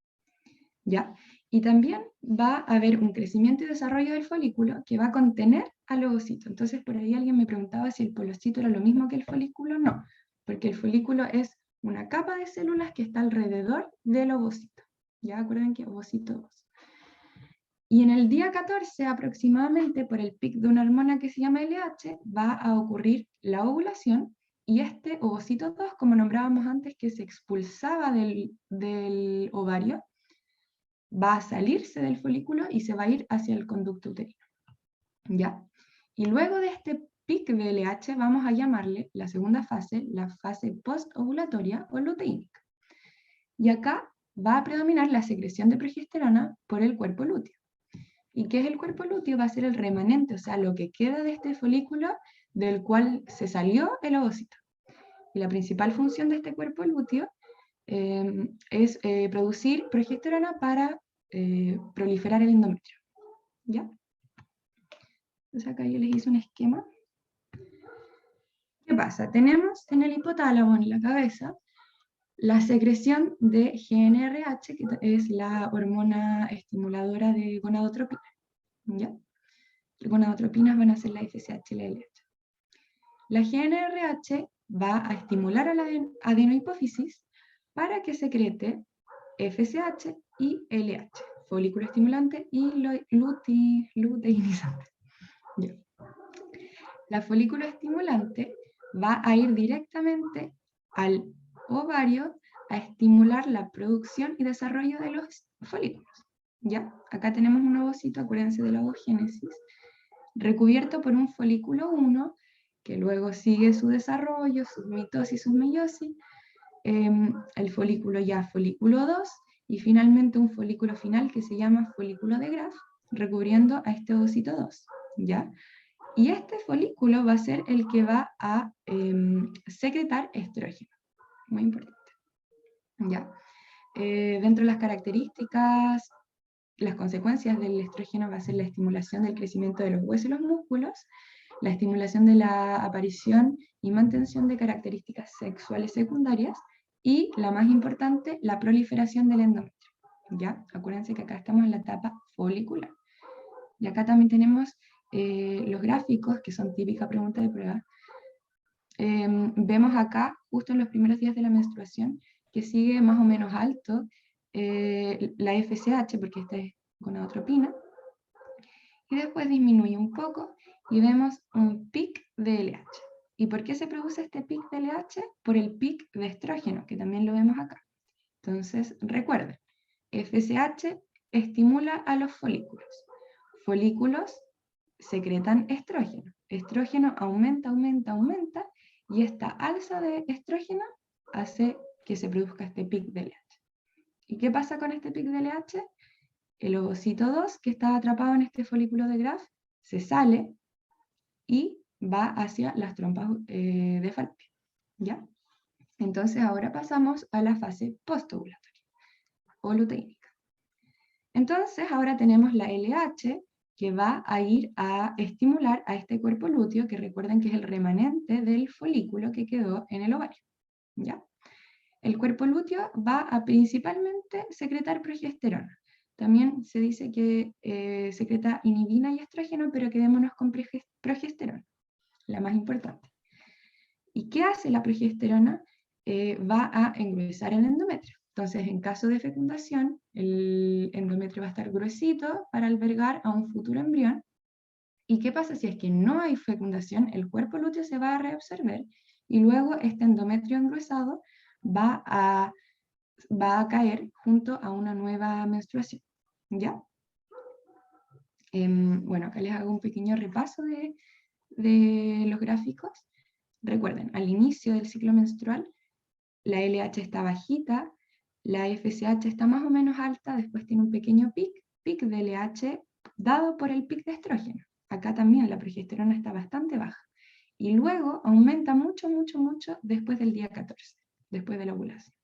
¿ya? Y también va a haber un crecimiento y desarrollo del folículo que va a contener al ovocito. Entonces, por ahí alguien me preguntaba si el polocito era lo mismo que el folículo. No, porque el folículo es una capa de células que está alrededor del ovocito. ¿Ya? Acuerden que ovocito 2. Y en el día 14 aproximadamente, por el pic de una hormona que se llama LH, va a ocurrir la ovulación y este ovocito 2, como nombrábamos antes, que se expulsaba del ovario, va a salirse del folículo y se va a ir hacia el conducto uterino. ¿Ya? Y luego de este pic de LH vamos a llamarle la segunda fase, la fase postovulatoria o luteínica. Y acá va a predominar la secreción de progesterona por el cuerpo lúteo. ¿Y qué es el cuerpo lúteo? Va a ser el remanente, o sea, lo que queda de este folículo del cual se salió el ovocito. Y la principal función de este cuerpo lúteo es producir progesterona para proliferar el endometrio. ¿Ya? Entonces acá yo les hice un esquema. ¿Qué pasa? Tenemos en el hipotálamo, en la cabeza, la secreción de GnRH, que es la hormona estimuladora de gonadotropina. ¿Ya? Las gonadotropinas van a ser la FSH y la LH. La GnRH va a estimular a la adenohipófisis para que secrete FSH y LH, folículo estimulante y luteinizante. Ya. La folículo estimulante va a ir directamente al ovario a estimular la producción y desarrollo de los folículos. ¿Ya? Acá tenemos un ovocito, acuérdense de la ovogénesis, recubierto por un folículo 1, que luego sigue su desarrollo, su mitosis, su meiosis, el folículo 2, y finalmente un folículo final que se llama folículo de Graf, recubriendo a este ovocito 2, ¿ya? Y este folículo va a ser el que va a secretar estrógeno, muy importante, ¿ya? Dentro de las características, las consecuencias del estrógeno va a ser la estimulación del crecimiento de los huesos y los músculos, la estimulación de la aparición y mantención de características sexuales secundarias, y la más importante, la proliferación del endometrio. ¿Ya? Acuérdense que acá estamos en la etapa folicular. Y acá también tenemos los gráficos, que son típica pregunta de prueba. Vemos acá, justo en los primeros días de la menstruación, que sigue más o menos alto la FSH, porque esta es gonadotropina, y después disminuye un poco y vemos un pic de LH. ¿Y por qué se produce este pic de LH? Por el pic de estrógeno, que también lo vemos acá. Entonces, recuerden, FSH estimula a los folículos. Folículos secretan estrógeno. Estrógeno aumenta, aumenta, aumenta, y esta alza de estrógeno hace que se produzca este pic de LH. ¿Y qué pasa con este pic de LH? el ovocito 2, que estaba atrapado en este folículo de Graf, se sale y va hacia las trompas de Falopio, ¿ya? Entonces ahora pasamos a la fase postovulatoria, o luteínica. Entonces ahora tenemos la LH, que va a ir a estimular a este cuerpo lúteo, que recuerden que es el remanente del folículo que quedó en el ovario, ¿ya? El cuerpo lúteo va a principalmente secretar progesterona. También se dice que secreta inhibina y estrógeno, pero quedémonos con progesterona, la más importante. ¿Y qué hace la progesterona? Va a engruesar el endometrio. Entonces, en caso de fecundación, el endometrio va a estar gruesito para albergar a un futuro embrión. ¿Y qué pasa si es que no hay fecundación? El cuerpo lúteo se va a reabsorber y luego este endometrio engruesado va a caer junto a una nueva menstruación, ¿ya? Bueno, acá les hago un pequeño repaso de los gráficos. Recuerden, al inicio del ciclo menstrual, la LH está bajita, la FSH está más o menos alta, después tiene un pequeño pic de LH dado por el pic de estrógeno. Acá también la progesterona está bastante baja. Y luego aumenta mucho, mucho, mucho después del día 14, después de la ovulación,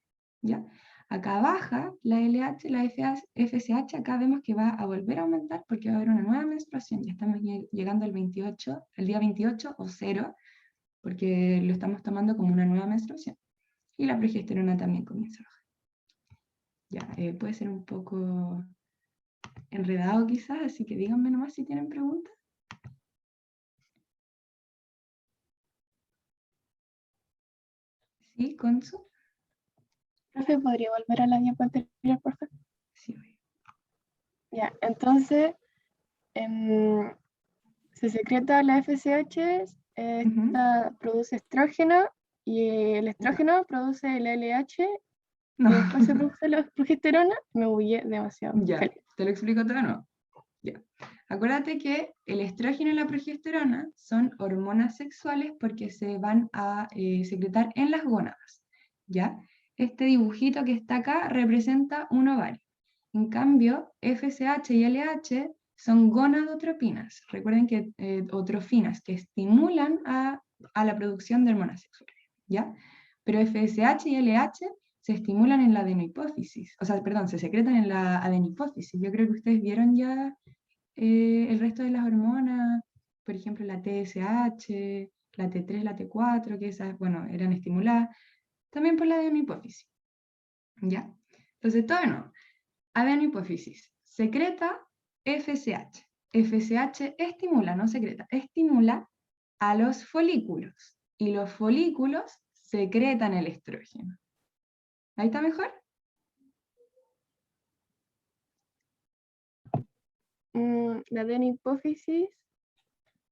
¿ya? Acá baja la LH, la FSH, acá vemos que va a volver a aumentar porque va a haber una nueva menstruación. Ya estamos llegando al 28, el día 28 o 0, porque lo estamos tomando como una nueva menstruación. Y la progesterona también comienza a bajar. Ya, puede ser un poco enredado quizás, así que díganme nomás si tienen preguntas. ¿Sí, Consu? Profe, ¿podría volver a la diapo anterior, por favor? Sí. Ya, entonces, se secreta la FSH, produce estrógeno, y el estrógeno produce el LH, No. y después se produce la progesterona. Me bugué demasiado. Ya, Feliz. te lo explico todo de nuevo. Ya. Acuérdate que el estrógeno y la progesterona son hormonas sexuales porque se van a secretar en las gónadas, ¿ya? Este dibujito que está acá representa un ovario. En cambio, FSH y LH son gonadotropinas. Recuerden que otrofinas que estimulan a la producción de hormonas sexuales, ¿ya? Pero FSH y LH se estimulan en la adenohipófisis, o sea, perdón, se secretan en la adenohipófisis. Yo creo que ustedes vieron ya el resto de las hormonas, por ejemplo, la TSH, la T3, la T4, que esas, bueno, eran estimuladas, también por la adenohipófisis, ¿ya? Entonces, todo de nuevo, adenohipófisis, secreta FSH. FSH estimula, no secreta, estimula a los folículos, y los folículos secretan el estrógeno. ¿Ahí está mejor? La adenohipófisis,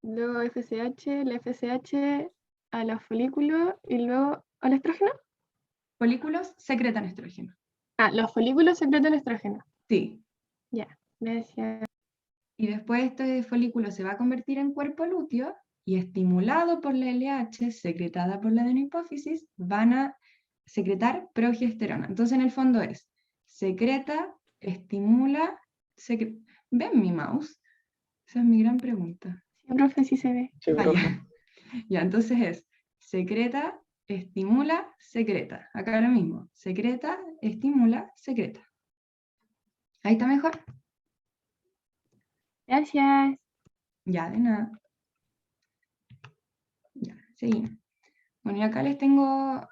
luego FSH, la FSH a los folículos y luego al estrógeno. Folículos secretan estrógeno. Ah, los folículos secretan estrógeno. Sí. Ya, gracias. Y después este folículo se va a convertir en cuerpo lúteo y estimulado por la LH, secretada por la adenohipófisis, van a secretar progesterona. Entonces en el fondo es secreta, estimula, ¿ven mi mouse? Esa es mi gran pregunta. Sí, profe, sí se ve. Ya, entonces es secreta, estimula, secreta. Acá lo mismo, secreta, estimula, secreta. ¿Ahí está mejor? Gracias. Ya, de nada. Ya, seguimos. Bueno, y acá les tengo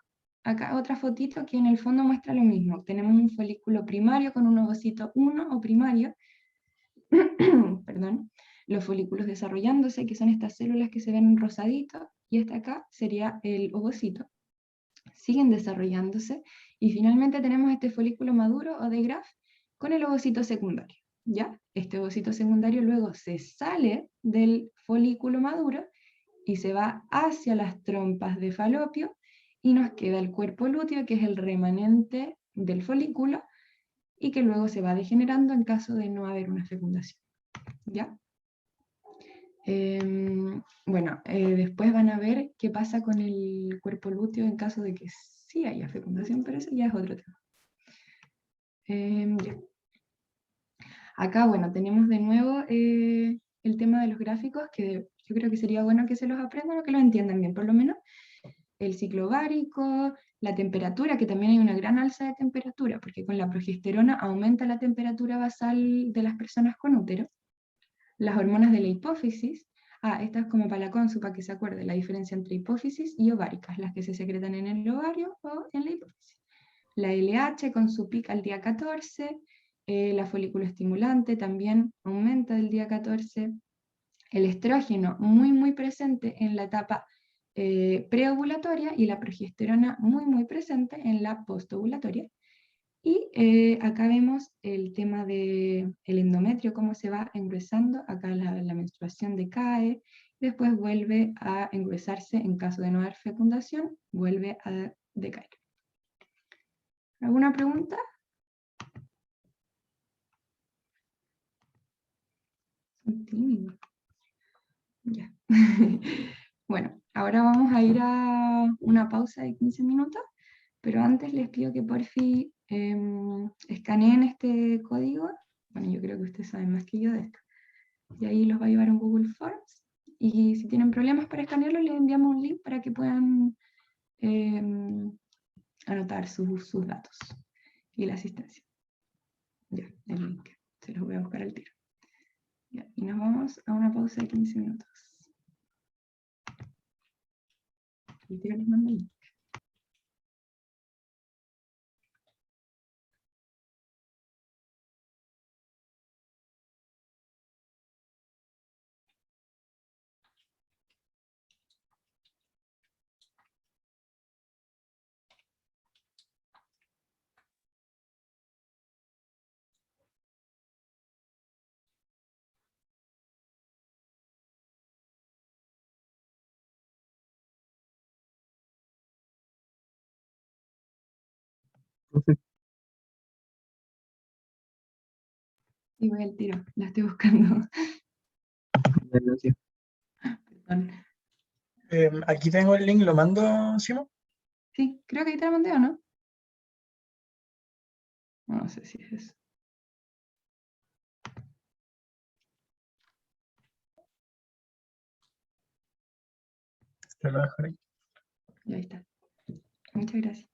otra fotito que en el fondo muestra lo mismo. Tenemos un folículo primario con un ovocito 1 o primario, perdón, los folículos desarrollándose, que son estas células que se ven rosaditos, y este acá sería el ovocito. Siguen desarrollándose, y finalmente tenemos este folículo maduro o de Graf con el ovocito secundario, ¿ya? Este ovocito secundario luego se sale del folículo maduro y se va hacia las trompas de Falopio, y nos queda el cuerpo lúteo, que es el remanente del folículo, y que luego se va degenerando en caso de no haber una fecundación, ¿ya? Bueno, después van a ver qué pasa con el cuerpo lúteo en caso de que sí haya fecundación, pero eso ya es otro tema. Ya. Acá, bueno, tenemos de nuevo el tema de los gráficos, que yo creo que sería bueno que se los aprendan o que los entiendan bien, por lo menos. El ciclo ovárico, la temperatura, que también hay una gran alza de temperatura, porque con la progesterona aumenta la temperatura basal de las personas con útero. Las hormonas de la hipófisis, esta es como para la consu, para que se acuerde, la diferencia entre hipófisis y ováricas, las que se secretan en el ovario o en la hipófisis. La LH con su pic al día 14, la folículo estimulante también aumenta del día 14, el estrógeno muy muy presente en la etapa preovulatoria y la progesterona muy muy presente en la postovulatoria. Y acá vemos el tema del endometrio, cómo se va engruesando. Acá la menstruación decae, después vuelve a engruesarse en caso de no haber fecundación, vuelve a decaer. ¿Alguna pregunta? Son tímidos. Ya. Bueno, ahora vamos a ir a una pausa de 15 minutos, pero antes les pido que por fin escaneen este código. Bueno, yo creo que ustedes saben más que yo de esto. Y ahí los va a llevar a un Google Forms. Y si tienen problemas para escanearlo, les enviamos un link para que puedan anotar sus datos y la asistencia. Ya, el link. Se los voy a buscar al tiro. Ya, y nos vamos a una pausa de 15 minutos. Y tiro les mando el link. Y voy al tiro, la estoy buscando. Gracias. Perdón. Aquí tengo el link, ¿lo mando, Simón? Sí, creo que ahí te la mandé, ¿o no? No sé si es eso. Te lo voy a dejar ahí. Y ahí está. Muchas gracias.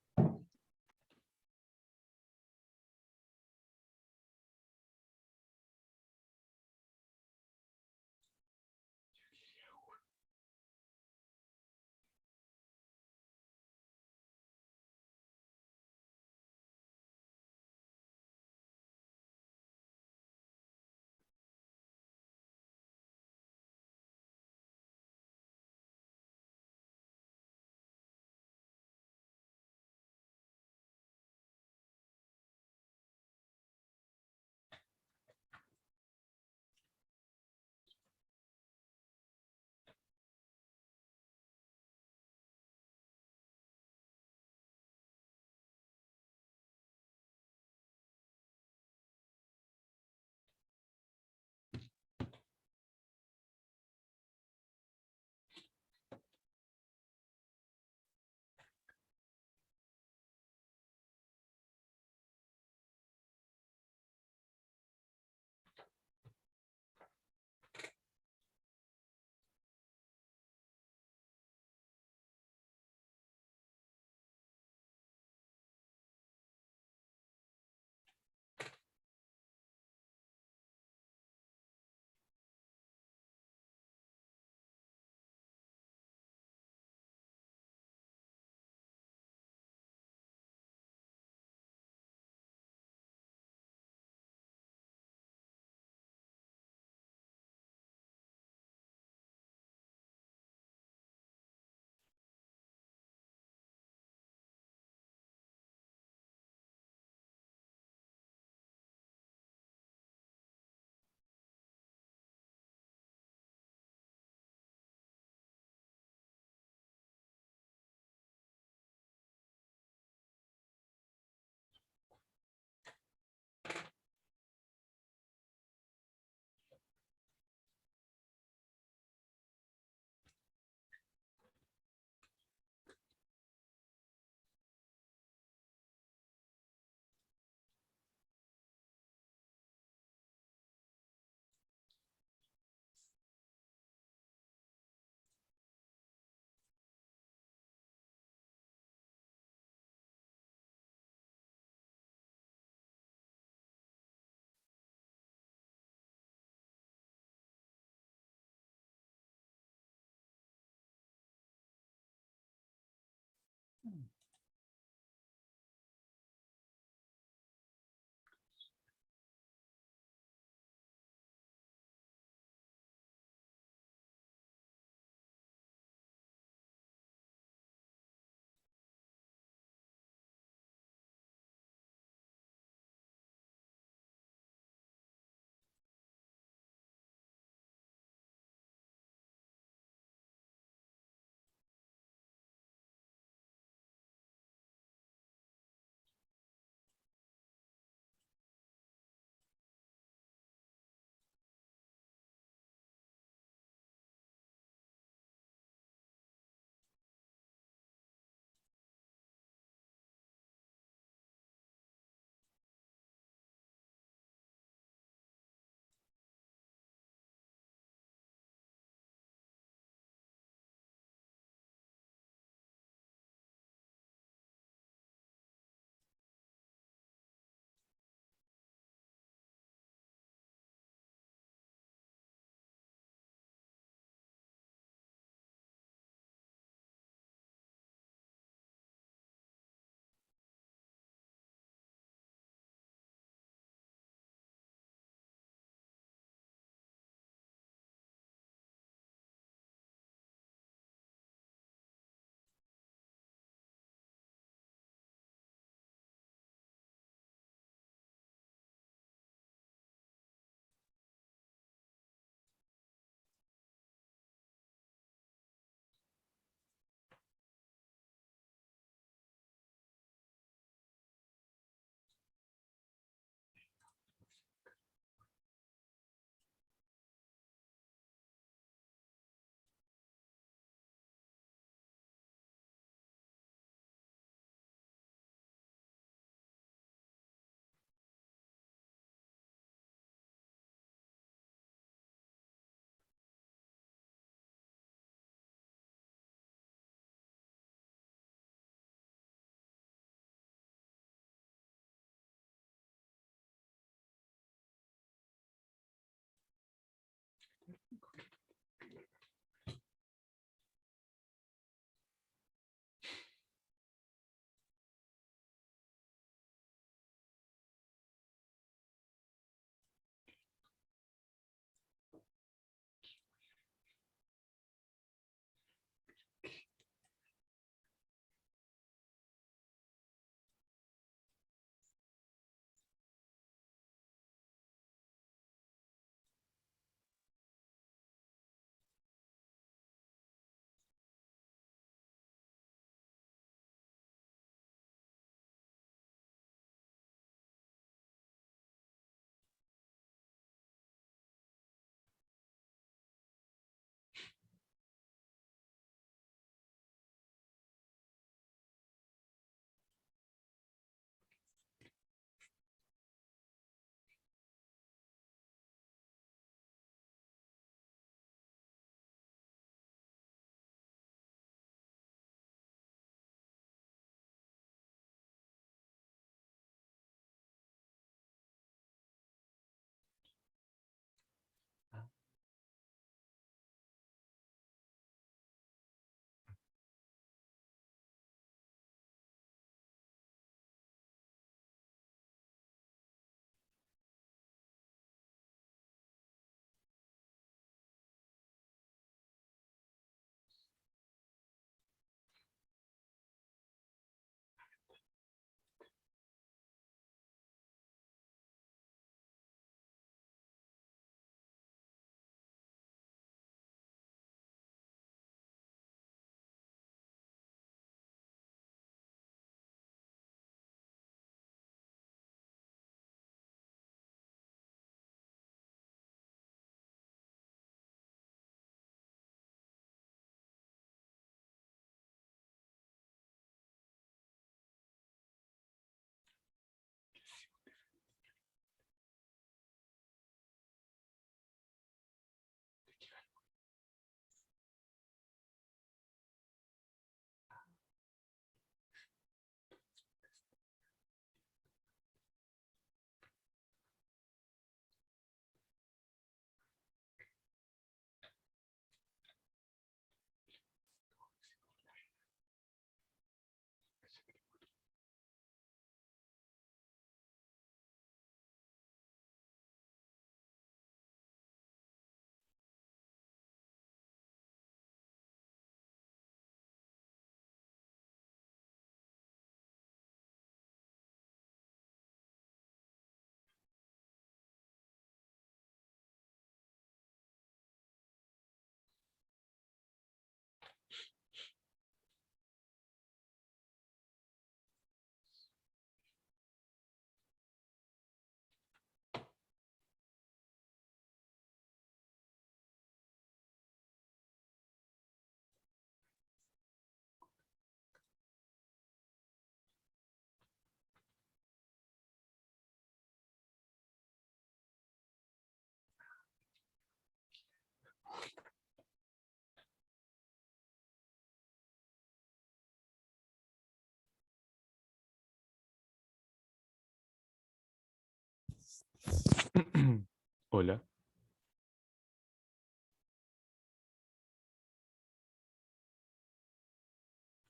Hola.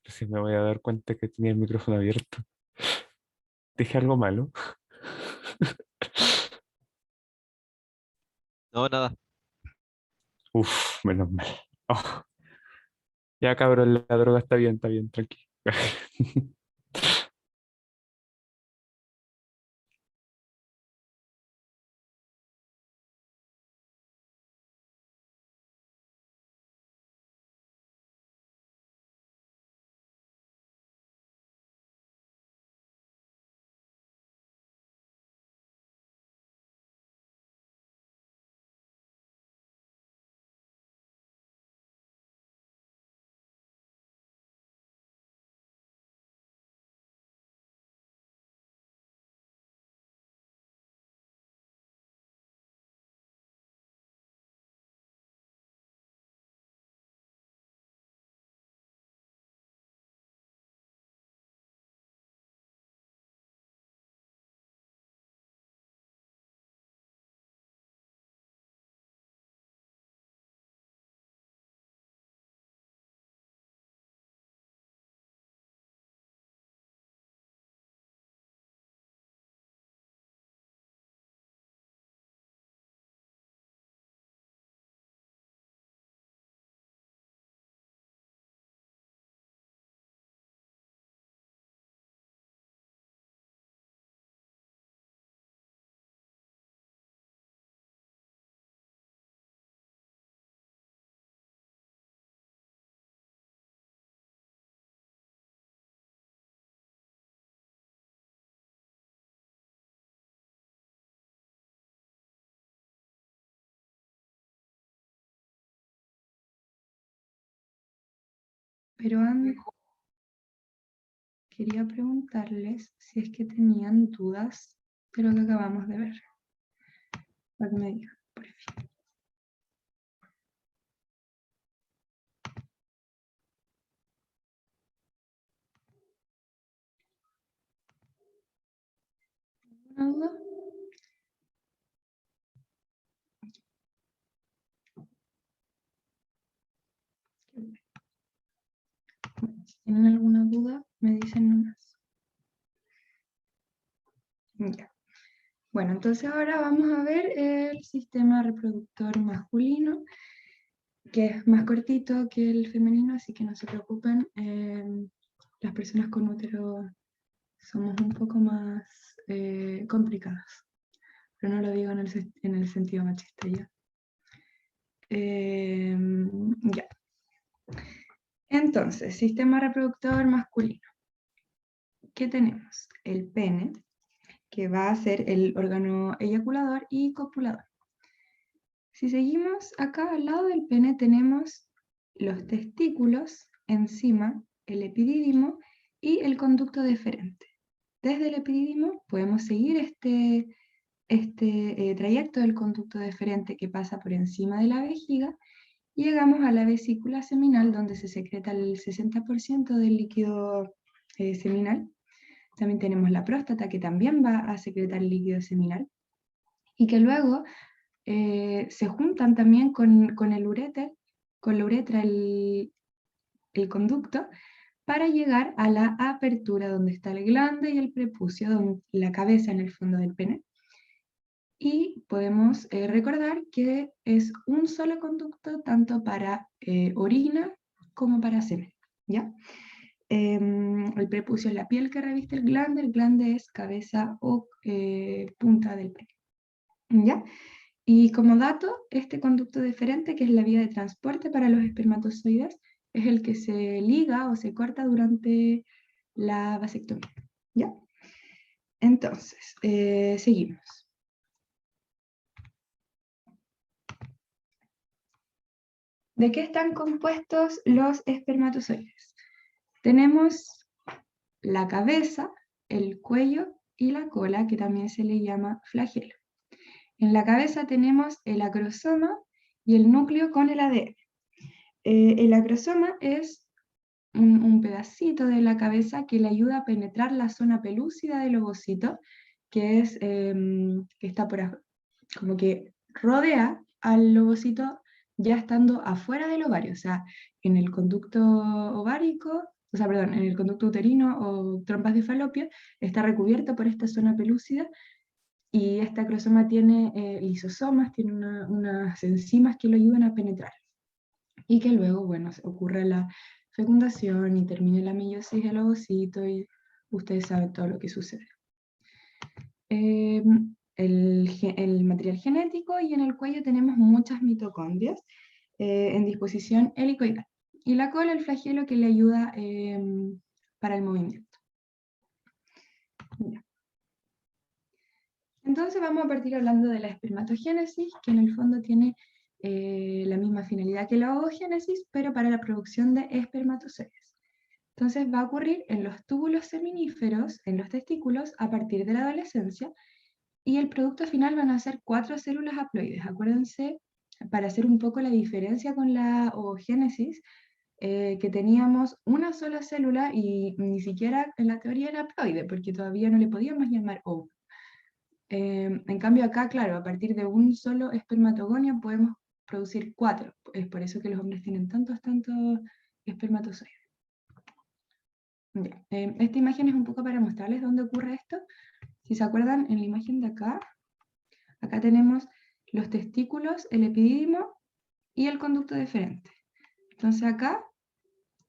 Recién me voy a dar cuenta que tenía el micrófono abierto. ¿Dije algo malo? No, nada. Uf, menos mal. Oh, ya cabrón, la droga está bien, tranquilo. Pero antes quería preguntarles si es que tenían dudas de lo que acabamos de ver. Para que me digan, por fin. ¿Alguna duda? Bueno, si tienen alguna duda, me dicen nomás. Ya. Bueno, entonces ahora vamos a ver el sistema reproductor masculino, que es más cortito que el femenino, así que no se preocupen. Las personas con útero somos un poco más complicadas, pero no lo digo en el sentido machista ya. Ya. Entonces, sistema reproductor masculino. ¿Qué tenemos? El pene, que va a ser el órgano eyaculador y copulador. Si seguimos acá al lado del pene tenemos los testículos, encima el epidídimo y el conducto deferente. Desde el epidídimo podemos seguir este trayecto del conducto deferente que pasa por encima de la vejiga y llegamos a la vesícula seminal donde se secreta el 60% del líquido seminal. También tenemos la próstata que también va a secretar el líquido seminal y que luego se juntan también con el uréter, con la uretra, el conducto, para llegar a la apertura donde está el glande y el prepucio, la cabeza en el fondo del pene. Y podemos recordar que es un solo conducto tanto para orina como para semen, ¿ya? El prepucio es la piel que reviste el glande es cabeza o punta del pene, ¿ya? Y como dato, este conducto deferente, que es la vía de transporte para los espermatozoides, es el que se liga o se corta durante la vasectomía, ¿ya? Entonces, seguimos. ¿De qué están compuestos los espermatozoides? Tenemos la cabeza, el cuello y la cola, que también se le llama flagelo. En la cabeza tenemos el acrosoma y el núcleo con el ADN. El acrosoma es un pedacito de la cabeza que le ayuda a penetrar la zona pelúcida del ovocito, que está como que rodea al ovocito ya estando afuera del ovario, o sea, en el conducto ovárico, o sea, perdón, en el conducto uterino o trompas de falopio, está recubierto por esta zona pelúcida, y esta acrosoma tiene lisosomas, tiene unas enzimas que lo ayudan a penetrar, y que luego, bueno, ocurre la fecundación y termine la meiosis del ovocito, y ustedes saben todo lo que sucede. El material genético, y en el cuello tenemos muchas mitocondrias en disposición helicoidal. Y la cola, el flagelo que le ayuda para el movimiento. Ya. Entonces vamos a partir hablando de la espermatogénesis, que en el fondo tiene la misma finalidad que la ovogénesis, pero para la producción de espermatozoides. Entonces va a ocurrir en los túbulos seminíferos, en los testículos, a partir de la adolescencia, y el producto final van a ser 4 células haploides. Acuérdense, para hacer un poco la diferencia con la ovogénesis, que teníamos una sola célula y ni siquiera en la teoría era haploide, porque todavía no le podíamos llamar ovo. En cambio acá, claro, a partir de un solo espermatogonio podemos producir 4. Es por eso que los hombres tienen tantos espermatozoides. Ya. Esta imagen es un poco para mostrarles dónde ocurre esto. Si se acuerdan, en la imagen de acá, acá tenemos los testículos, el epidídimo y el conducto deferente. Entonces acá,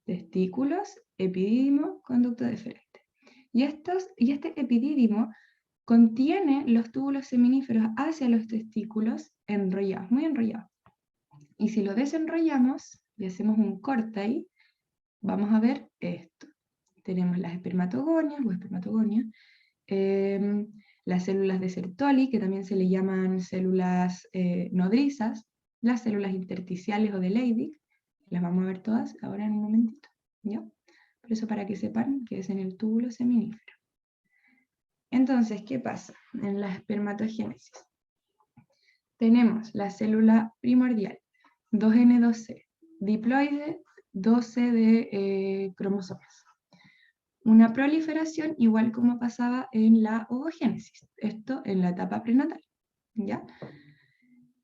testículos, epidídimo, conducto deferente. Y este epidídimo contiene los túbulos seminíferos hacia los testículos enrollados, muy enrollados. Y si lo desenrollamos y hacemos un corte ahí, vamos a ver esto. Tenemos las espermatogonias o espermatogonias, las células de Sertoli, que también se le llaman células nodrizas, las células intersticiales o de Leydig, las vamos a ver todas ahora en un momentito, ¿ya? Por eso, para que sepan que es en el túbulo seminífero. Entonces, ¿qué pasa en la espermatogénesis? Tenemos la célula primordial, 2N2C, diploide, 12 de cromosomas. Una proliferación igual como pasaba en la ovogénesis, esto en la etapa prenatal, ¿ya?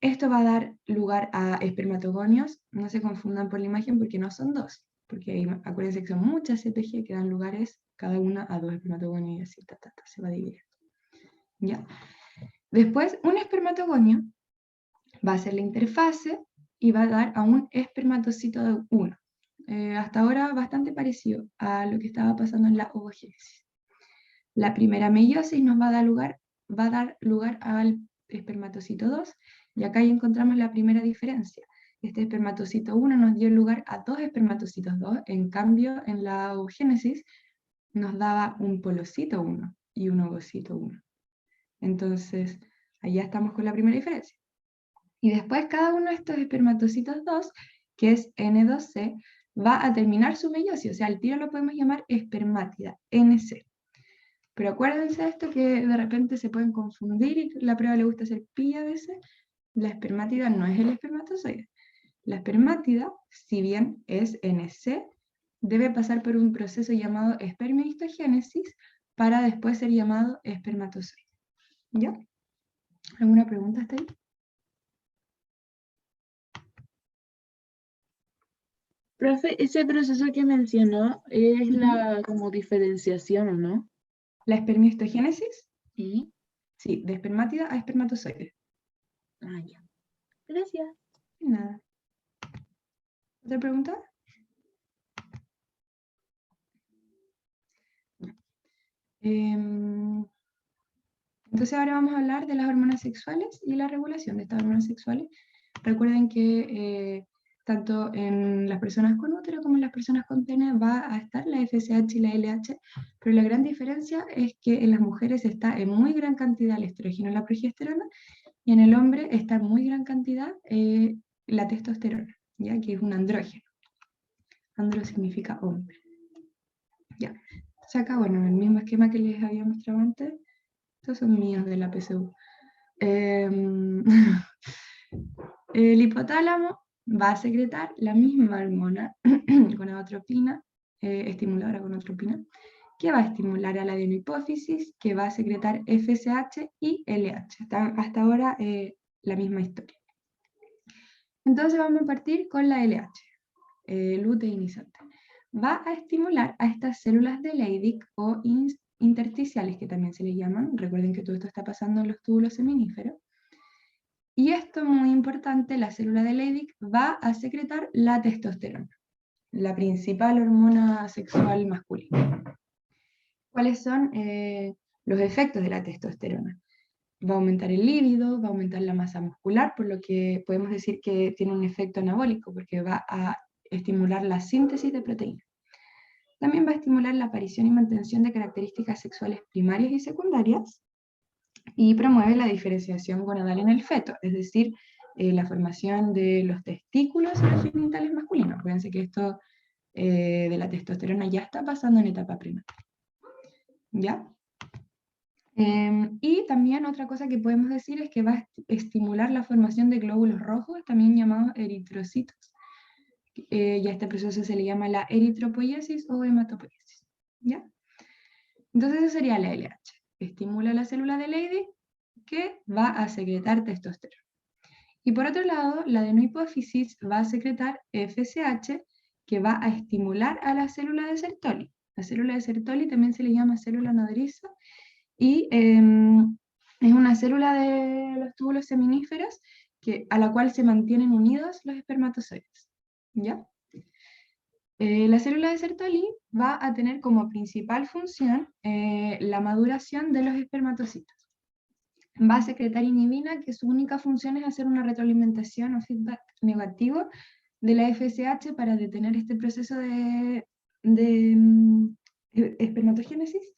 Esto va a dar lugar a espermatogonios, no se confundan por la imagen porque no son 2, porque ahí, acuérdense que son muchas CPG que dan lugares cada una a 2 espermatogonios y así, se va dividiendo, ¿ya? Después, un espermatogonio va a ser la interfase y va a dar a un espermatocito de 1. Hasta ahora bastante parecido a lo que estaba pasando en la ovogénesis. La primera meiosis nos va a dar lugar al espermatocito 2, y acá ya encontramos la primera diferencia. Este espermatocito 1 nos dio lugar a 2 espermatocitos 2, en cambio en la ovogénesis nos daba un polocito 1 y un ovocito 1. Entonces, allá estamos con la primera diferencia. Y después cada uno de estos espermatocitos 2, que es N2C, va a terminar su meiosis, o sea, al tiro lo podemos llamar espermátida, NC. Pero acuérdense de esto, que de repente se pueden confundir y la prueba le gusta hacer pilla a veces. La espermátida no es el espermatozoide. La espermátida, si bien es NC, debe pasar por un proceso llamado espermiohistogénesis para después ser llamado espermatozoide. ¿Ya? ¿Alguna pregunta hasta ahí? Profe, ese proceso que mencionó es la como diferenciación, ¿o no? ¿La espermiohistogénesis? Sí. Sí, de espermátida a espermatozoide. Ah, ya. Gracias. Nada. ¿Otra pregunta? Entonces ahora vamos a hablar de las hormonas sexuales y la regulación de estas hormonas sexuales. Recuerden que tanto en las personas con útero como en las personas con pene va a estar la FSH y la LH, pero la gran diferencia es que en las mujeres está en muy gran cantidad el estrógeno y la progesterona, y en el hombre está en muy gran cantidad la testosterona, ¿ya? Que es un andrógeno. Andro significa hombre. Ya. Entonces acá, bueno, en el mismo esquema que les había mostrado antes, estos son míos de la PSU. El hipotálamo va a secretar la misma hormona, gonadotropina, estimuladora gonadotropina, que va a estimular a la adenohipófisis, que va a secretar FSH y LH. Hasta ahora la misma historia. Entonces vamos a partir con la LH, luteinizante. Va a estimular a estas células de Leydig o intersticiales, que también se les llaman. Recuerden que todo esto está pasando en los túbulos seminíferos. Y esto, muy importante, la célula de Leydig va a secretar la testosterona, la principal hormona sexual masculina. ¿Cuáles son los efectos de la testosterona? Va a aumentar el líbido, va a aumentar la masa muscular, por lo que podemos decir que tiene un efecto anabólico, porque va a estimular la síntesis de proteínas. También va a estimular la aparición y mantención de características sexuales primarias y secundarias, y promueve la diferenciación gonadal en el feto, es decir, la formación de los testículos y los genitales masculinos. Acuérdense que esto de la testosterona ya está pasando en etapa prenatal. ¿Ya? Y también otra cosa que podemos decir es que va a estimular la formación de glóbulos rojos, también llamados eritrocitos. Y a este proceso se le llama la eritropoiesis o hematopoiesis. ¿Ya? Entonces eso sería la LH. Estimula la célula de Leydig que va a secretar testosterona. Y por otro lado, la adenohipófisis va a secretar FSH, que va a estimular a la célula de Sertoli. La célula de Sertoli también se le llama célula nodriza, y es una célula de los túbulos seminíferos a la cual se mantienen unidos los espermatozoides. ¿Ya? La célula de Sertoli va a tener como principal función la maduración de los espermatocitos. Va a secretar inhibina, que su única función es hacer una retroalimentación o feedback negativo de la FSH para detener este proceso de espermatogénesis.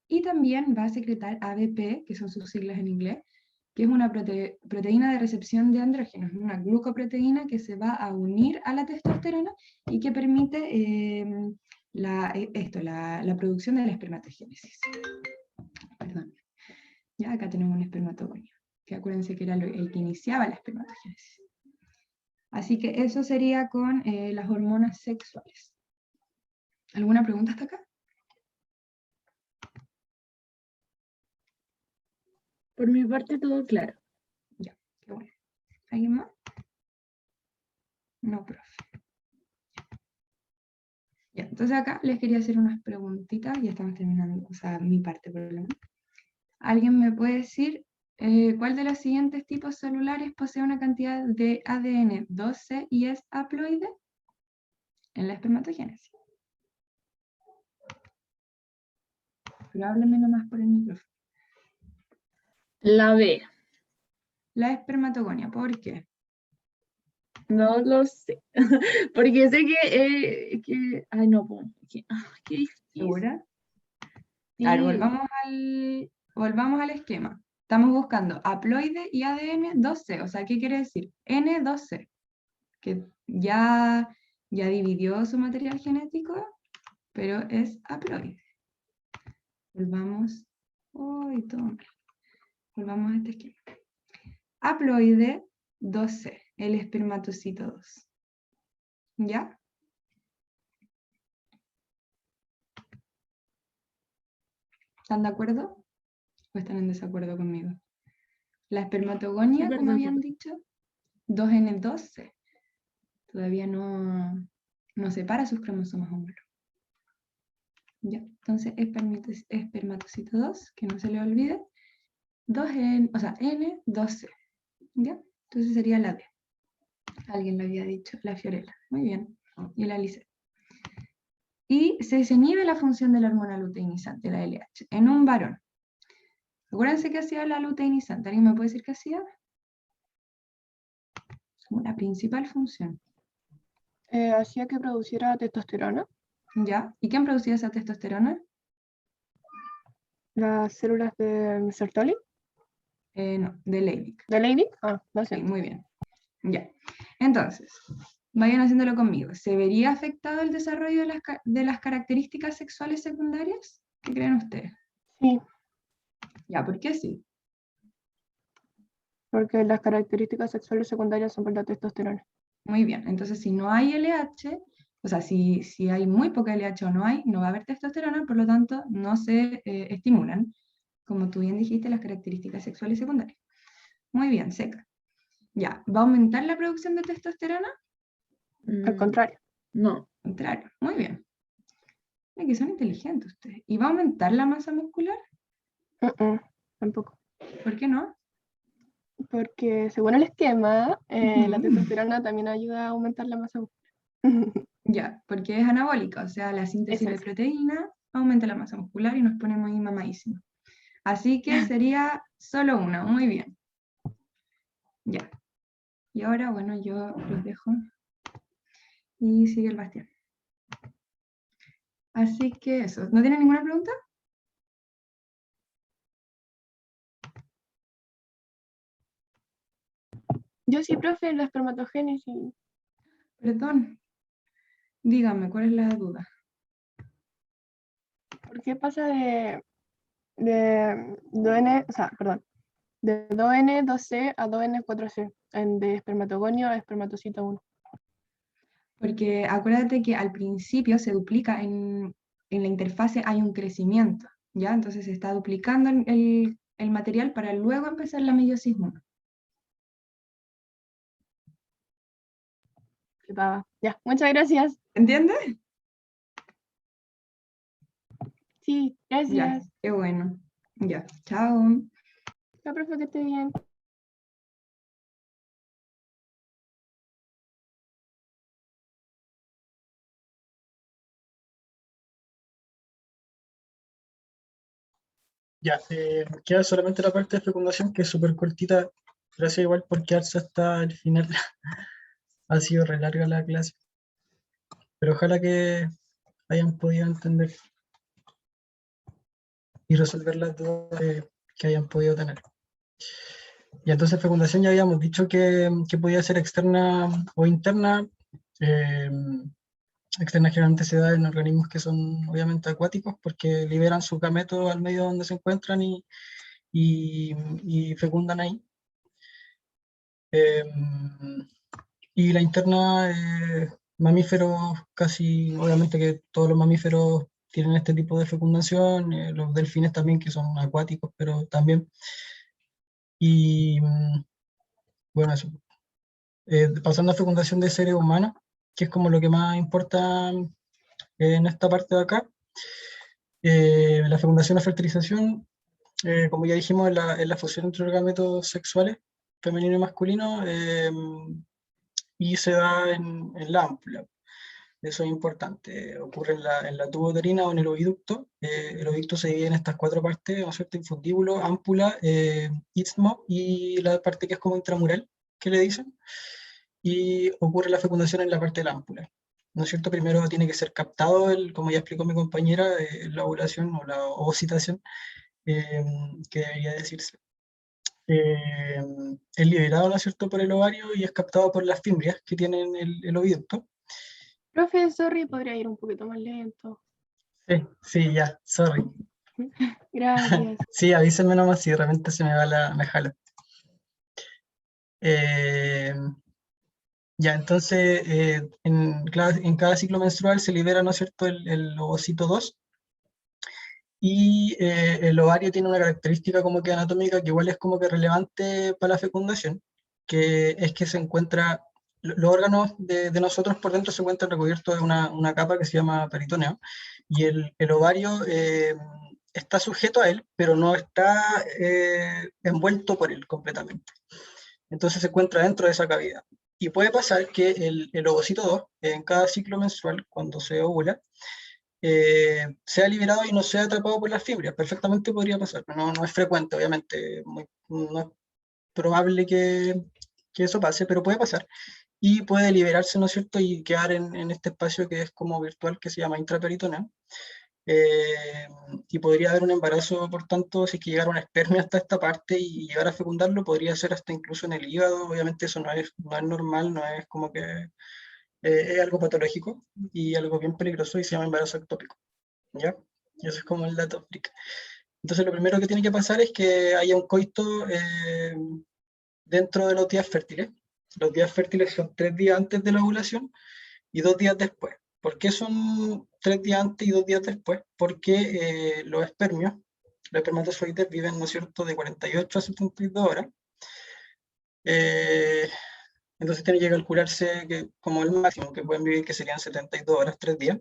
Y también va a secretar ABP, que son sus siglas en inglés, que es una proteína de recepción de andrógenos, una glucoproteína que se va a unir a la testosterona y que permite la producción de la espermatogénesis. Perdón. Ya acá tenemos un espermatogonio, que acuérdense que era el que iniciaba la espermatogénesis. Así que eso sería con las hormonas sexuales. ¿Alguna pregunta hasta acá? Por mi parte, todo claro. Ya, qué bueno. ¿Alguien más? No, profe. Ya, entonces acá les quería hacer unas preguntitas, ya estamos terminando, o sea, mi parte por lo menos. ¿Alguien me puede decir cuál de los siguientes tipos celulares posee una cantidad de ADN 12 y es haploide en la espermatogénesis? Pero háblenme nomás por el micrófono. La B. La espermatogonia, ¿por qué? No lo sé. Porque sé ay, no, qué difícil. ¿Segura? Sí. A ver, volvamos al esquema. Estamos buscando haploide y ADN 2C. O sea, ¿qué quiere decir? N2C, que ya dividió su material genético, pero es haploide. Volvamos. Volvamos a este esquema. Haploide 2C, el espermatocito 2. ¿Ya? ¿Están de acuerdo? ¿O están en desacuerdo conmigo? La espermatogonia, Sí, como perdón. habían dicho, 2N12. Todavía no separa sus cromosomas homólogos. Ya, entonces espermatocito 2, que no se le olvide, 2N, o sea, N12. ¿Ya? Entonces sería la D. Alguien lo había dicho, la Fiorella. Muy bien. Y la Alice. Y se inhibe la función de la hormona luteinizante, la LH, en un varón. Acuérdense que hacía la luteinizante. ¿Alguien me puede decir qué hacía? Una principal función. Hacía que produciera testosterona. ¿Ya? ¿Y quién producía esa testosterona? Las células de Sertoli. No, de Leydig. ¿De Leydig? Ah, no sé. Sí, muy bien. Ya. Entonces, vayan haciéndolo conmigo. ¿Se vería afectado el desarrollo de las características sexuales secundarias? ¿Qué creen ustedes? Sí, Ya, ¿por qué sí? porque las características sexuales secundarias son por la testosterona. Muy bien. Entonces, si no hay LH, O sea, si hay muy poca LH o no hay, no va a haber testosterona, por lo tanto, no se estimulan, como tú bien dijiste, las características sexuales secundarias. Muy bien, seca. Ya, ¿va a aumentar la producción de testosterona? Al contrario. No, Al contrario, muy bien. Mira que son inteligentes ustedes. ¿Y va a aumentar la masa muscular? Tampoco. ¿Por qué no? Porque según el esquema, la Ujú. testosterona también ayuda a aumentar la masa muscular. Ya, porque es anabólica, o sea, la síntesis de Eso es. proteína aumenta la masa muscular y nos pone muy mamadísimos. Así que sería solo una, muy bien. Ya. Y ahora, bueno, yo los dejo. Y sigue el Bastián. Así que eso. ¿No tienen ninguna pregunta? Yo sí, profe, la espermatogénesis. Perdón. Dígame, ¿cuál es la duda? ¿Por qué pasa de 2N, o sea, perdón, de 2N, 2C a 2N, 4C, de espermatogonio a espermatocito 1? Porque acuérdate que al principio se duplica en la interfase, hay un crecimiento, ¿ya? Entonces se está duplicando el material para luego empezar la meiosis 1. Ya, muchas gracias. ¿Entiendes? Sí, Ya, gracias. qué bueno. Ya, chao. Ya, profe, que esté bien. Ya, queda solamente la parte de fecundación, que es súper cortita. Gracias igual por quedarse hasta el final. Ha sido re larga la clase. Pero ojalá que hayan podido entender y resolver las dudas que hayan podido tener. Y entonces fecundación ya habíamos dicho que podía ser externa o interna. Eh, Externa generalmente se da en organismos que son obviamente acuáticos porque liberan su gameto al medio donde se encuentran y fecundan ahí. Eh, y la interna, mamíferos, casi obviamente que todos los mamíferos tienen este tipo de fecundación, los delfines también que son acuáticos, pero también. Y bueno, eso. Pasando a fecundación de seres humanos, que es como lo que más importa en esta parte de acá. La fecundación o fertilización, como ya dijimos, es la fusión entre los gametos sexuales, femenino y masculino, y se da en la ámpula. Eso es importante. Ocurre en la tuba uterina o en el oviducto. El oviducto se divide en estas cuatro partes, ¿no es cierto? Infundíbulo, ámpula, istmo y la parte que es como intramural, que le dicen. Y ocurre la fecundación en la parte de la ámpula. ¿No es cierto? Primero tiene que ser captado, como ya explicó mi compañera, la ovulación o la ovocitación, que debería decirse. Es liberado, ¿no es cierto?, por el ovario y es captado por las fimbrias que tienen el oviducto. Profe, sorry, podría ir un poquito más lento. Sí, ya, sorry. Gracias. Sí, avísenme nomás si de repente se me va me jala. Ya, entonces, en cada ciclo menstrual se libera, ¿no es cierto?, el ovocito 2. Y el ovario tiene una característica como que anatómica que igual es como que relevante para la fecundación, que es que se encuentra, los órganos de nosotros por dentro se encuentran recubiertos de una capa que se llama peritoneo, y el ovario está sujeto a él, pero no está envuelto por él completamente. Entonces se encuentra dentro de esa cavidad. Y puede pasar que el ovocito 2, en cada ciclo menstrual, cuando se ovula, sea liberado y no sea atrapado por las fibras. Perfectamente podría pasar. No es frecuente, obviamente. No es probable que eso pase, pero puede pasar. Y puede liberarse, ¿no es cierto? Y quedar en este espacio que es como virtual, que se llama intraperitoneo. Y podría haber un embarazo, por tanto, si es que llegara una espermia hasta esta parte y llegar a fecundarlo, podría ser hasta incluso en el hígado. Obviamente eso no es normal, no es como que es algo patológico y algo bien peligroso y se llama embarazo ectópico. ¿Ya? Eso es como el dato freak. Entonces lo primero que tiene que pasar es que haya un coito dentro de los días fértiles. Los días fértiles son 3 días antes de la ovulación y 2 días después. ¿Por qué son 3 días antes y 2 días después? Porque los espermatozoides viven, ¿no es cierto?, de 48 a 72 horas. Entonces tiene que calcularse que, como el máximo que pueden vivir, que serían 72 horas, 3 días.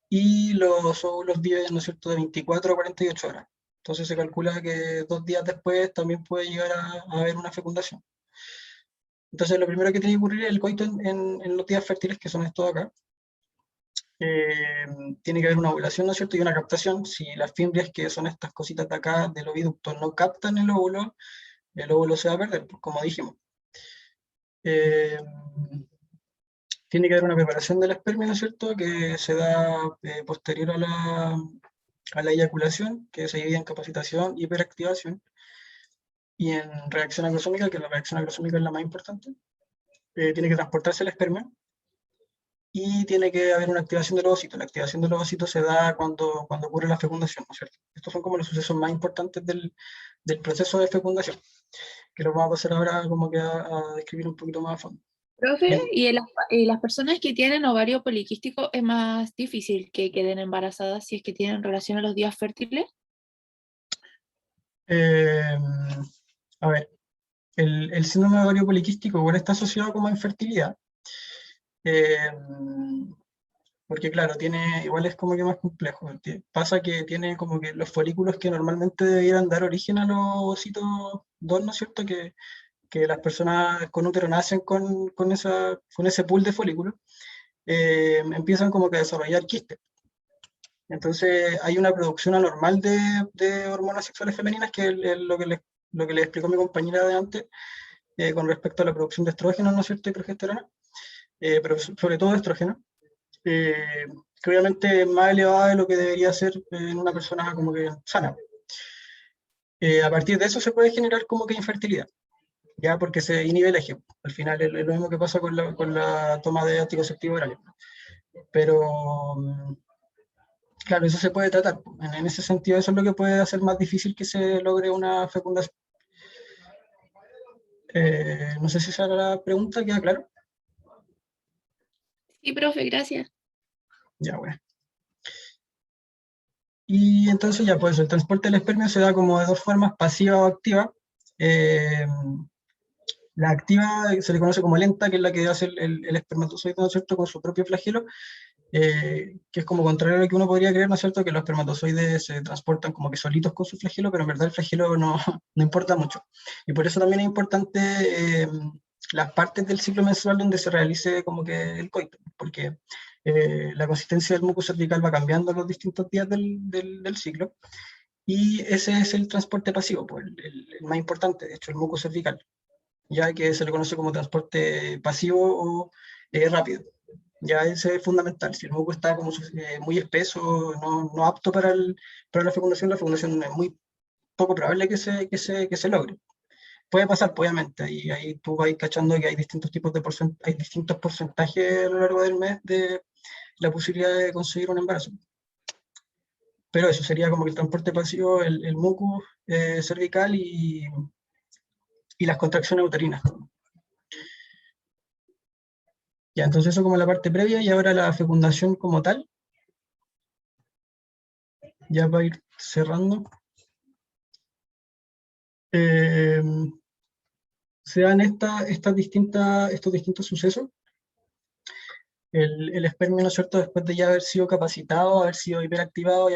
Y los óvulos viven, ¿no es cierto?, de 24 a 48 horas. Entonces se calcula que 2 días después también puede llegar a haber una fecundación. Entonces lo primero que tiene que ocurrir es el coito en los días fértiles, que son estos acá. Tiene que haber una ovulación, ¿no es cierto?, y una captación. Si las fimbrias, que son estas cositas de acá del oviducto, no captan el óvulo se va a perder, pues, como dijimos. Tiene que haber una preparación del espermio, ¿no es cierto?, que se da posterior a la eyaculación, que se divide en capacitación y hiperactivación, y en reacción acrosómica, que la reacción acrosómica es la más importante. Tiene que transportarse el espermio, y tiene que haber una activación del ovocito. La activación del ovocito se da cuando ocurre la fecundación, ¿no es cierto? Estos son como los sucesos más importantes del proceso de fecundación, que lo vamos a pasar ahora como que a describir un poquito más a fondo. Profe, Bien. ¿y en las personas que tienen ovario poliquístico es más difícil que queden embarazadas si es que tienen relación a los días fértiles? A ver, el síndrome de ovario poliquístico igual está asociado como a infertilidad, porque claro, igual es como que más complejo. Pasa que tiene como que los folículos que normalmente debieran dar origen a los ovocitos 2, ¿no es cierto?, que las personas con útero nacen con ese pool de folículos, empiezan como que a desarrollar quistes. Entonces hay una producción anormal de hormonas sexuales femeninas, que es lo que le explicó mi compañera de antes, con respecto a la producción de estrógenos, ¿no es cierto?, y progesterona, pero sobre todo de estrógeno, que obviamente es más elevada de lo que debería ser en una persona como que sana. A partir de eso se puede generar como que infertilidad, ya, porque se inhibe el eje. Al final es lo mismo que pasa con la toma de anticonceptivo oral. Pero, claro, eso se puede tratar. En ese sentido, eso es lo que puede hacer más difícil que se logre una fecundación. No sé si esa era la pregunta, ¿queda claro? Sí, profe, gracias. Ya, bueno. Y entonces ya, pues el transporte del espermio se da como de 2 formas, pasiva o activa. La activa se le conoce como lenta, que es la que hace el espermatozoide, ¿no es cierto?, con su propio flagelo, que es como contrario a lo que uno podría creer, ¿no es cierto?, que los espermatozoides se transportan como que solitos con su flagelo, pero en verdad el flagelo no importa mucho. Y por eso también es importante las partes del ciclo menstrual donde se realice como que el coito, porque la consistencia del muco cervical va cambiando los distintos días del ciclo, y ese es el transporte pasivo, pues, el más importante, de hecho, el muco cervical, ya que se le conoce como transporte pasivo o rápido. Ya ese es fundamental. Si el muco está como muy espeso, no apto para la fecundación es muy poco probable que se logre. Puede pasar, obviamente, y ahí tú vas cachando que hay distintos tipos hay distintos porcentajes a lo largo del mes de la posibilidad de conseguir un embarazo. Pero eso sería como que el transporte pasivo, el muco cervical y las contracciones uterinas. Ya, entonces eso como la parte previa, y ahora la fecundación como tal. Ya para ir cerrando. Se dan estos distintos sucesos. El espermio, ¿no es cierto?, después de ya haber sido capacitado, haber sido hiperactivado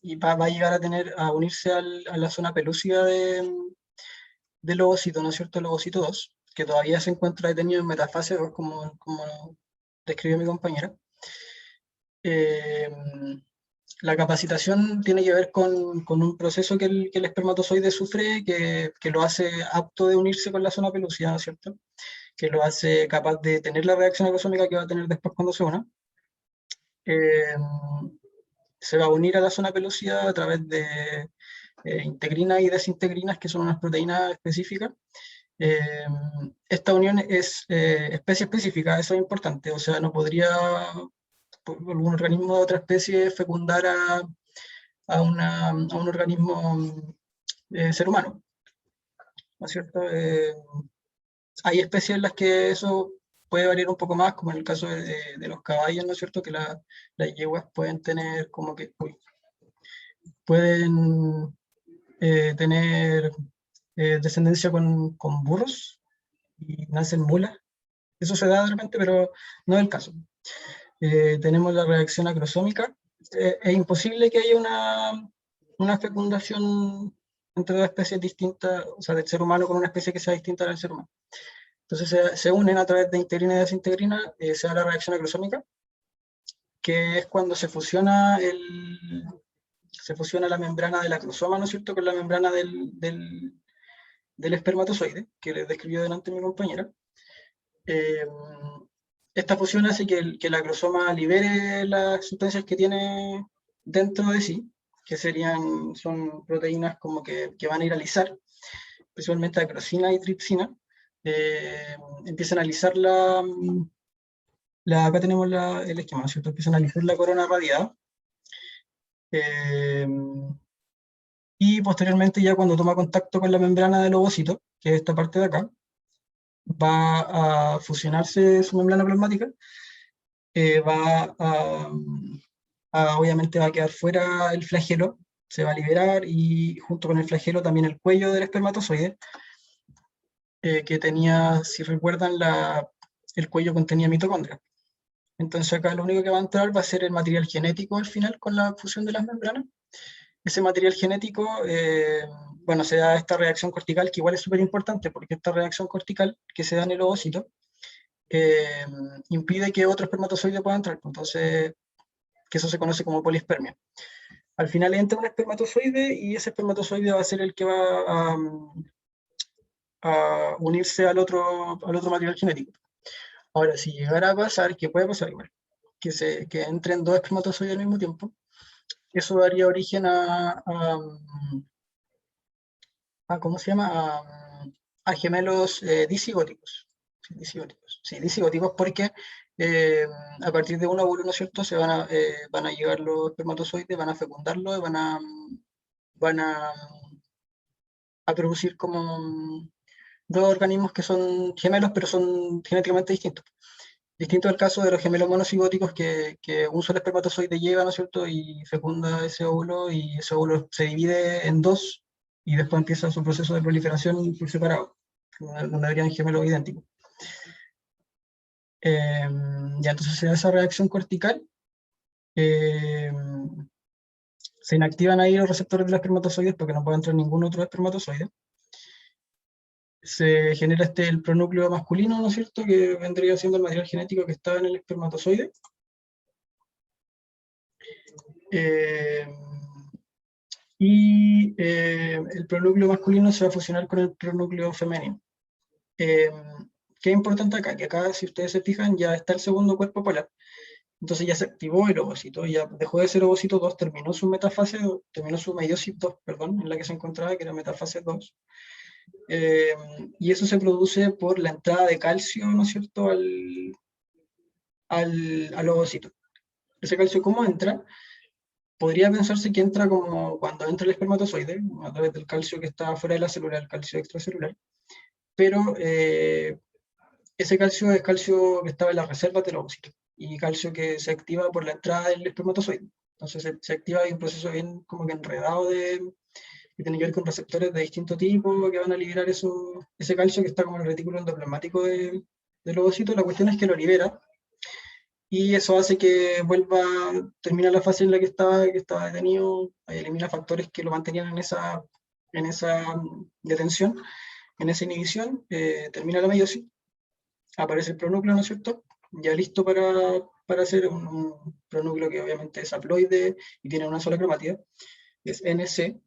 y va a llegar a unirse a la zona pelúcida del ovocito, ¿no es cierto?, el ovocito 2, que todavía se encuentra detenido en metafase 2, como describió mi compañera. La capacitación tiene que ver con un proceso que el espermatozoide sufre, que lo hace apto de unirse con la zona pelúcida, ¿no es cierto?, que lo hace capaz de tener la reacción acrosómica que va a tener después cuando se una. Se va a unir a la zona pelúcida a través de integrinas y desintegrinas, que son unas proteínas específicas. Esta unión es especie específica, eso es importante, o sea, no podría algún organismo de otra especie fecundar a un organismo ser humano, ¿no es cierto? Hay especies en las que eso puede variar un poco más, como en el caso de los caballos, ¿no es cierto? Que las yeguas pueden tener como que, pueden tener descendencia con burros y nacen mulas. Eso se da de repente, pero no es el caso. Tenemos la reacción acrosómica. Es imposible que haya una fecundación entre dos especies distintas, o sea, del ser humano con una especie que sea distinta del ser humano. Entonces se unen a través de integrina y desintegrina, se da la reacción acrosómica, que es cuando se fusiona la membrana del acrosoma, ¿no es cierto?, con la membrana del espermatozoide, que les describió delante mi compañera. Esta fusión hace que el acrosoma libere las sustancias que tiene dentro de sí, que son proteínas como que van a ir a lisar, principalmente acrosina y tripsina. Empiezan a lisar acá tenemos el esquema, ¿cierto? Empiezan a lisar la corona radiada. Y posteriormente, ya cuando toma contacto con la membrana del ovocito, que es esta parte de acá, va a fusionarse su membrana plasmática, obviamente va a quedar fuera el flagelo, se va a liberar, y junto con el flagelo también el cuello del espermatozoide, que tenía, si recuerdan, el cuello contenía mitocondria. Entonces acá lo único que va a entrar va a ser el material genético al final con la fusión de las membranas. Ese material genético, bueno, se da esta reacción cortical, que igual es súper importante, porque esta reacción cortical que se da en el ovocito impide que otro espermatozoide pueda entrar, entonces, que eso se conoce como polispermia. Al final entra un espermatozoide y ese espermatozoide va a ser el que va a unirse al otro material genético. Ahora, si llegara a pasar, que puede pasar igual, que entren dos espermatozoides al mismo tiempo, eso daría origen ¿cómo se llama? A gemelos disigóticos. Sí, disigóticos porque a partir de un óvulo, ¿no es cierto?, van a llegar los espermatozoides, van a fecundarlo y van a producir como dos organismos que son gemelos, pero son genéticamente distintos. Distinto al caso de los gemelos monocigóticos, que un solo espermatozoide lleva, ¿no es cierto?, y fecunda ese óvulo, y ese óvulo se divide en dos, y después empieza su proceso de proliferación por separado, donde habrían gemelos idénticos. Ya entonces se da esa reacción cortical, se inactivan ahí los receptores de los espermatozoides porque no puede entrar ningún otro espermatozoide. Se genera el pronúcleo masculino, ¿no es cierto?, que vendría siendo el material genético que estaba en el espermatozoide. Y el pronúcleo masculino se va a fusionar con el pronúcleo femenino. ¿Qué es importante acá? Que acá, si ustedes se fijan, ya está el segundo cuerpo polar. Entonces ya se activó el ovocito, ya dejó de ser ovocito 2, terminó su metafase, terminó su meiosis 2, perdón, en la que se encontraba, que era metafase 2. Y eso se produce por la entrada de calcio, ¿no es cierto?, al ovocito. Ese calcio, ¿cómo entra? Podría pensarse que entra como cuando entra el espermatozoide, a través del calcio que está fuera de la célula, el calcio extracelular, pero ese calcio es calcio que estaba en las reservas del ovocito, y calcio que se activa por la entrada del espermatozoide. Entonces se activa un proceso bien como que enredado que tiene que ver con receptores de distinto tipo que van a liberar ese calcio que está como en el retículo endoplasmático del ovocito. La cuestión es que lo libera, y eso hace que termina la fase en la que estaba detenido, elimina factores que lo mantenían en esa detención, en esa inhibición, termina la meiosis, aparece el pronúcleo, ¿no es cierto?, ya listo para hacer un pronúcleo que obviamente es haploide y tiene una sola cromática, es NC,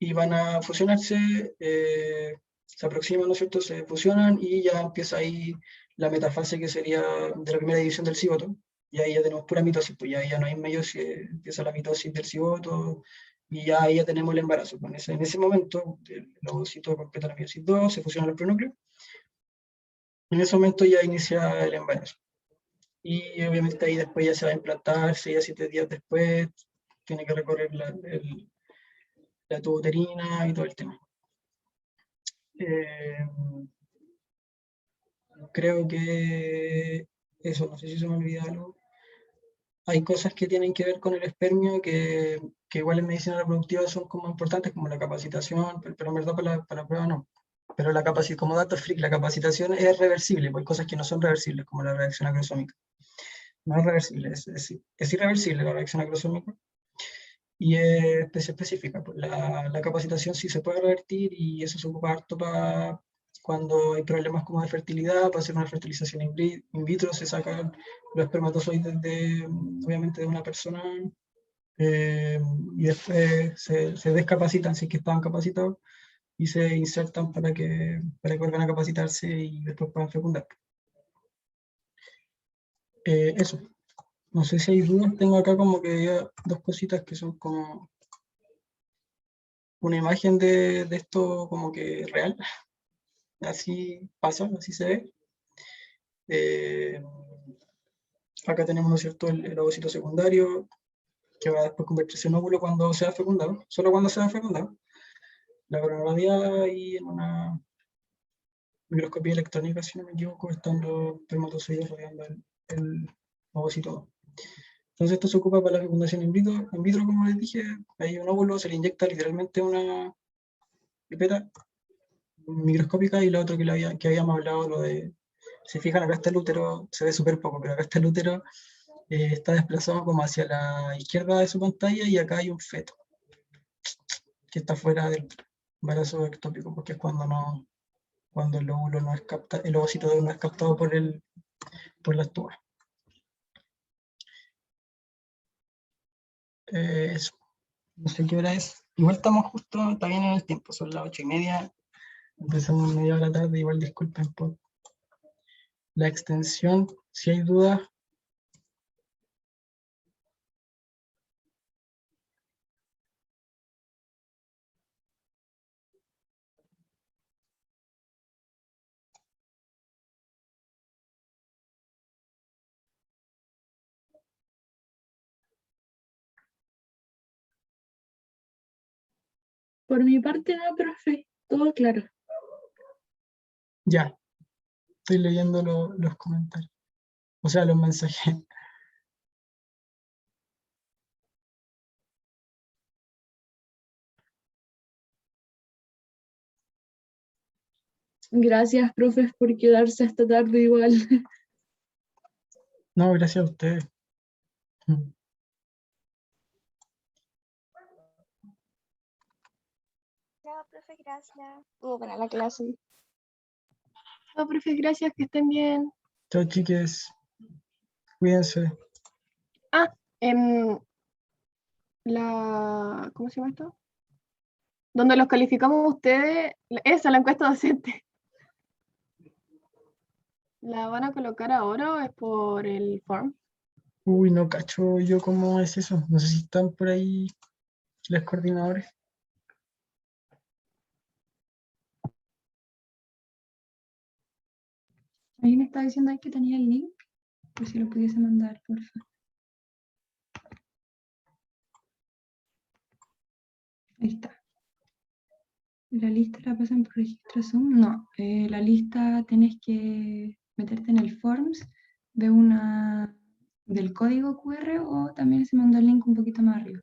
y van a fusionarse, se aproximan, ¿no es cierto?, se fusionan, y ya empieza ahí la metafase, que sería de la primera división del cigoto, y ahí ya tenemos pura mitosis, pues ya no hay meiosis, empieza la mitosis del cigoto, y ya ahí ya tenemos el embarazo. En ese momento, el ovocito completa la meiosis 2, se fusiona el pronúcleo, en ese momento ya inicia el embarazo. Y obviamente ahí después ya se va a implantar, 6 a 7 días después, tiene que recorrer la tubo-uterina y todo el tema. creo que eso, no sé si se me olvida algo. Hay cosas que tienen que ver con el espermio que igual en medicina reproductiva son como importantes, como la capacitación, pero en verdad para la prueba no. Pero como dato freak, la capacitación es reversible, pues hay cosas que no son reversibles, como la reacción acrosómica. No es reversible, es irreversible la reacción acrosómica y es específica. Pues la capacitación sí se puede revertir y eso se ocupa harto para cuando hay problemas como de fertilidad, para hacer una fertilización in vitro, se sacan los espermatozoides obviamente de una persona y después se descapacitan si es que estaban capacitados y se insertan para que vuelvan a capacitarse y después puedan fecundar. Eso. No sé si hay dudas, tengo acá como que ya dos cositas que son como una imagen de esto como que real, así pasa, así se ve. Acá tenemos, ¿no es cierto?, el ovocito secundario, que va a después convertirse en óvulo cuando sea fecundado, solo cuando sea fecundado. La coronaria y en una microscopía electrónica, si no me equivoco, están los espermatozoides rodeando el ovocito. Entonces esto se ocupa para la fecundación in vitro, como les dije, hay un óvulo, se le inyecta literalmente una pipeta microscópica y lo otro que habíamos hablado, lo de, si fijan acá está el útero, se ve súper poco, pero acá está el útero, está desplazado como hacia la izquierda de su pantalla y acá hay un feto que está fuera del embarazo ectópico, porque es cuando el óvulo no es captado, el ovocito no es captado por las tubas. Eso. No sé qué hora es. Igual estamos justo, está bien en el tiempo, son las 8:30. Empezamos media hora tarde, igual disculpen por la extensión. Si hay dudas, Por mi parte no, profe, todo claro. ya. Estoy leyendo los comentarios. O sea, los mensajes. Gracias, profes, por quedarse hasta tarde igual. No, gracias a ustedes. Chao, profe, gracias. Estuvo buena la clase. No, profe, gracias, que estén bien. Chao, chiques. Cuídense. Ah, ¿cómo se llama esto? Donde los calificamos ustedes, esa, la encuesta docente. ¿La van a colocar ahora o es por el form? Uy, no cacho yo cómo es eso. No sé si están por ahí los coordinadores. Alguien estaba diciendo ahí que tenía el link, por si lo pudiese mandar, por favor. Ahí está. ¿La lista la pasan por registro Zoom? No, la lista tenés que meterte en el Forms del código QR o también se mandó el link un poquito más arriba.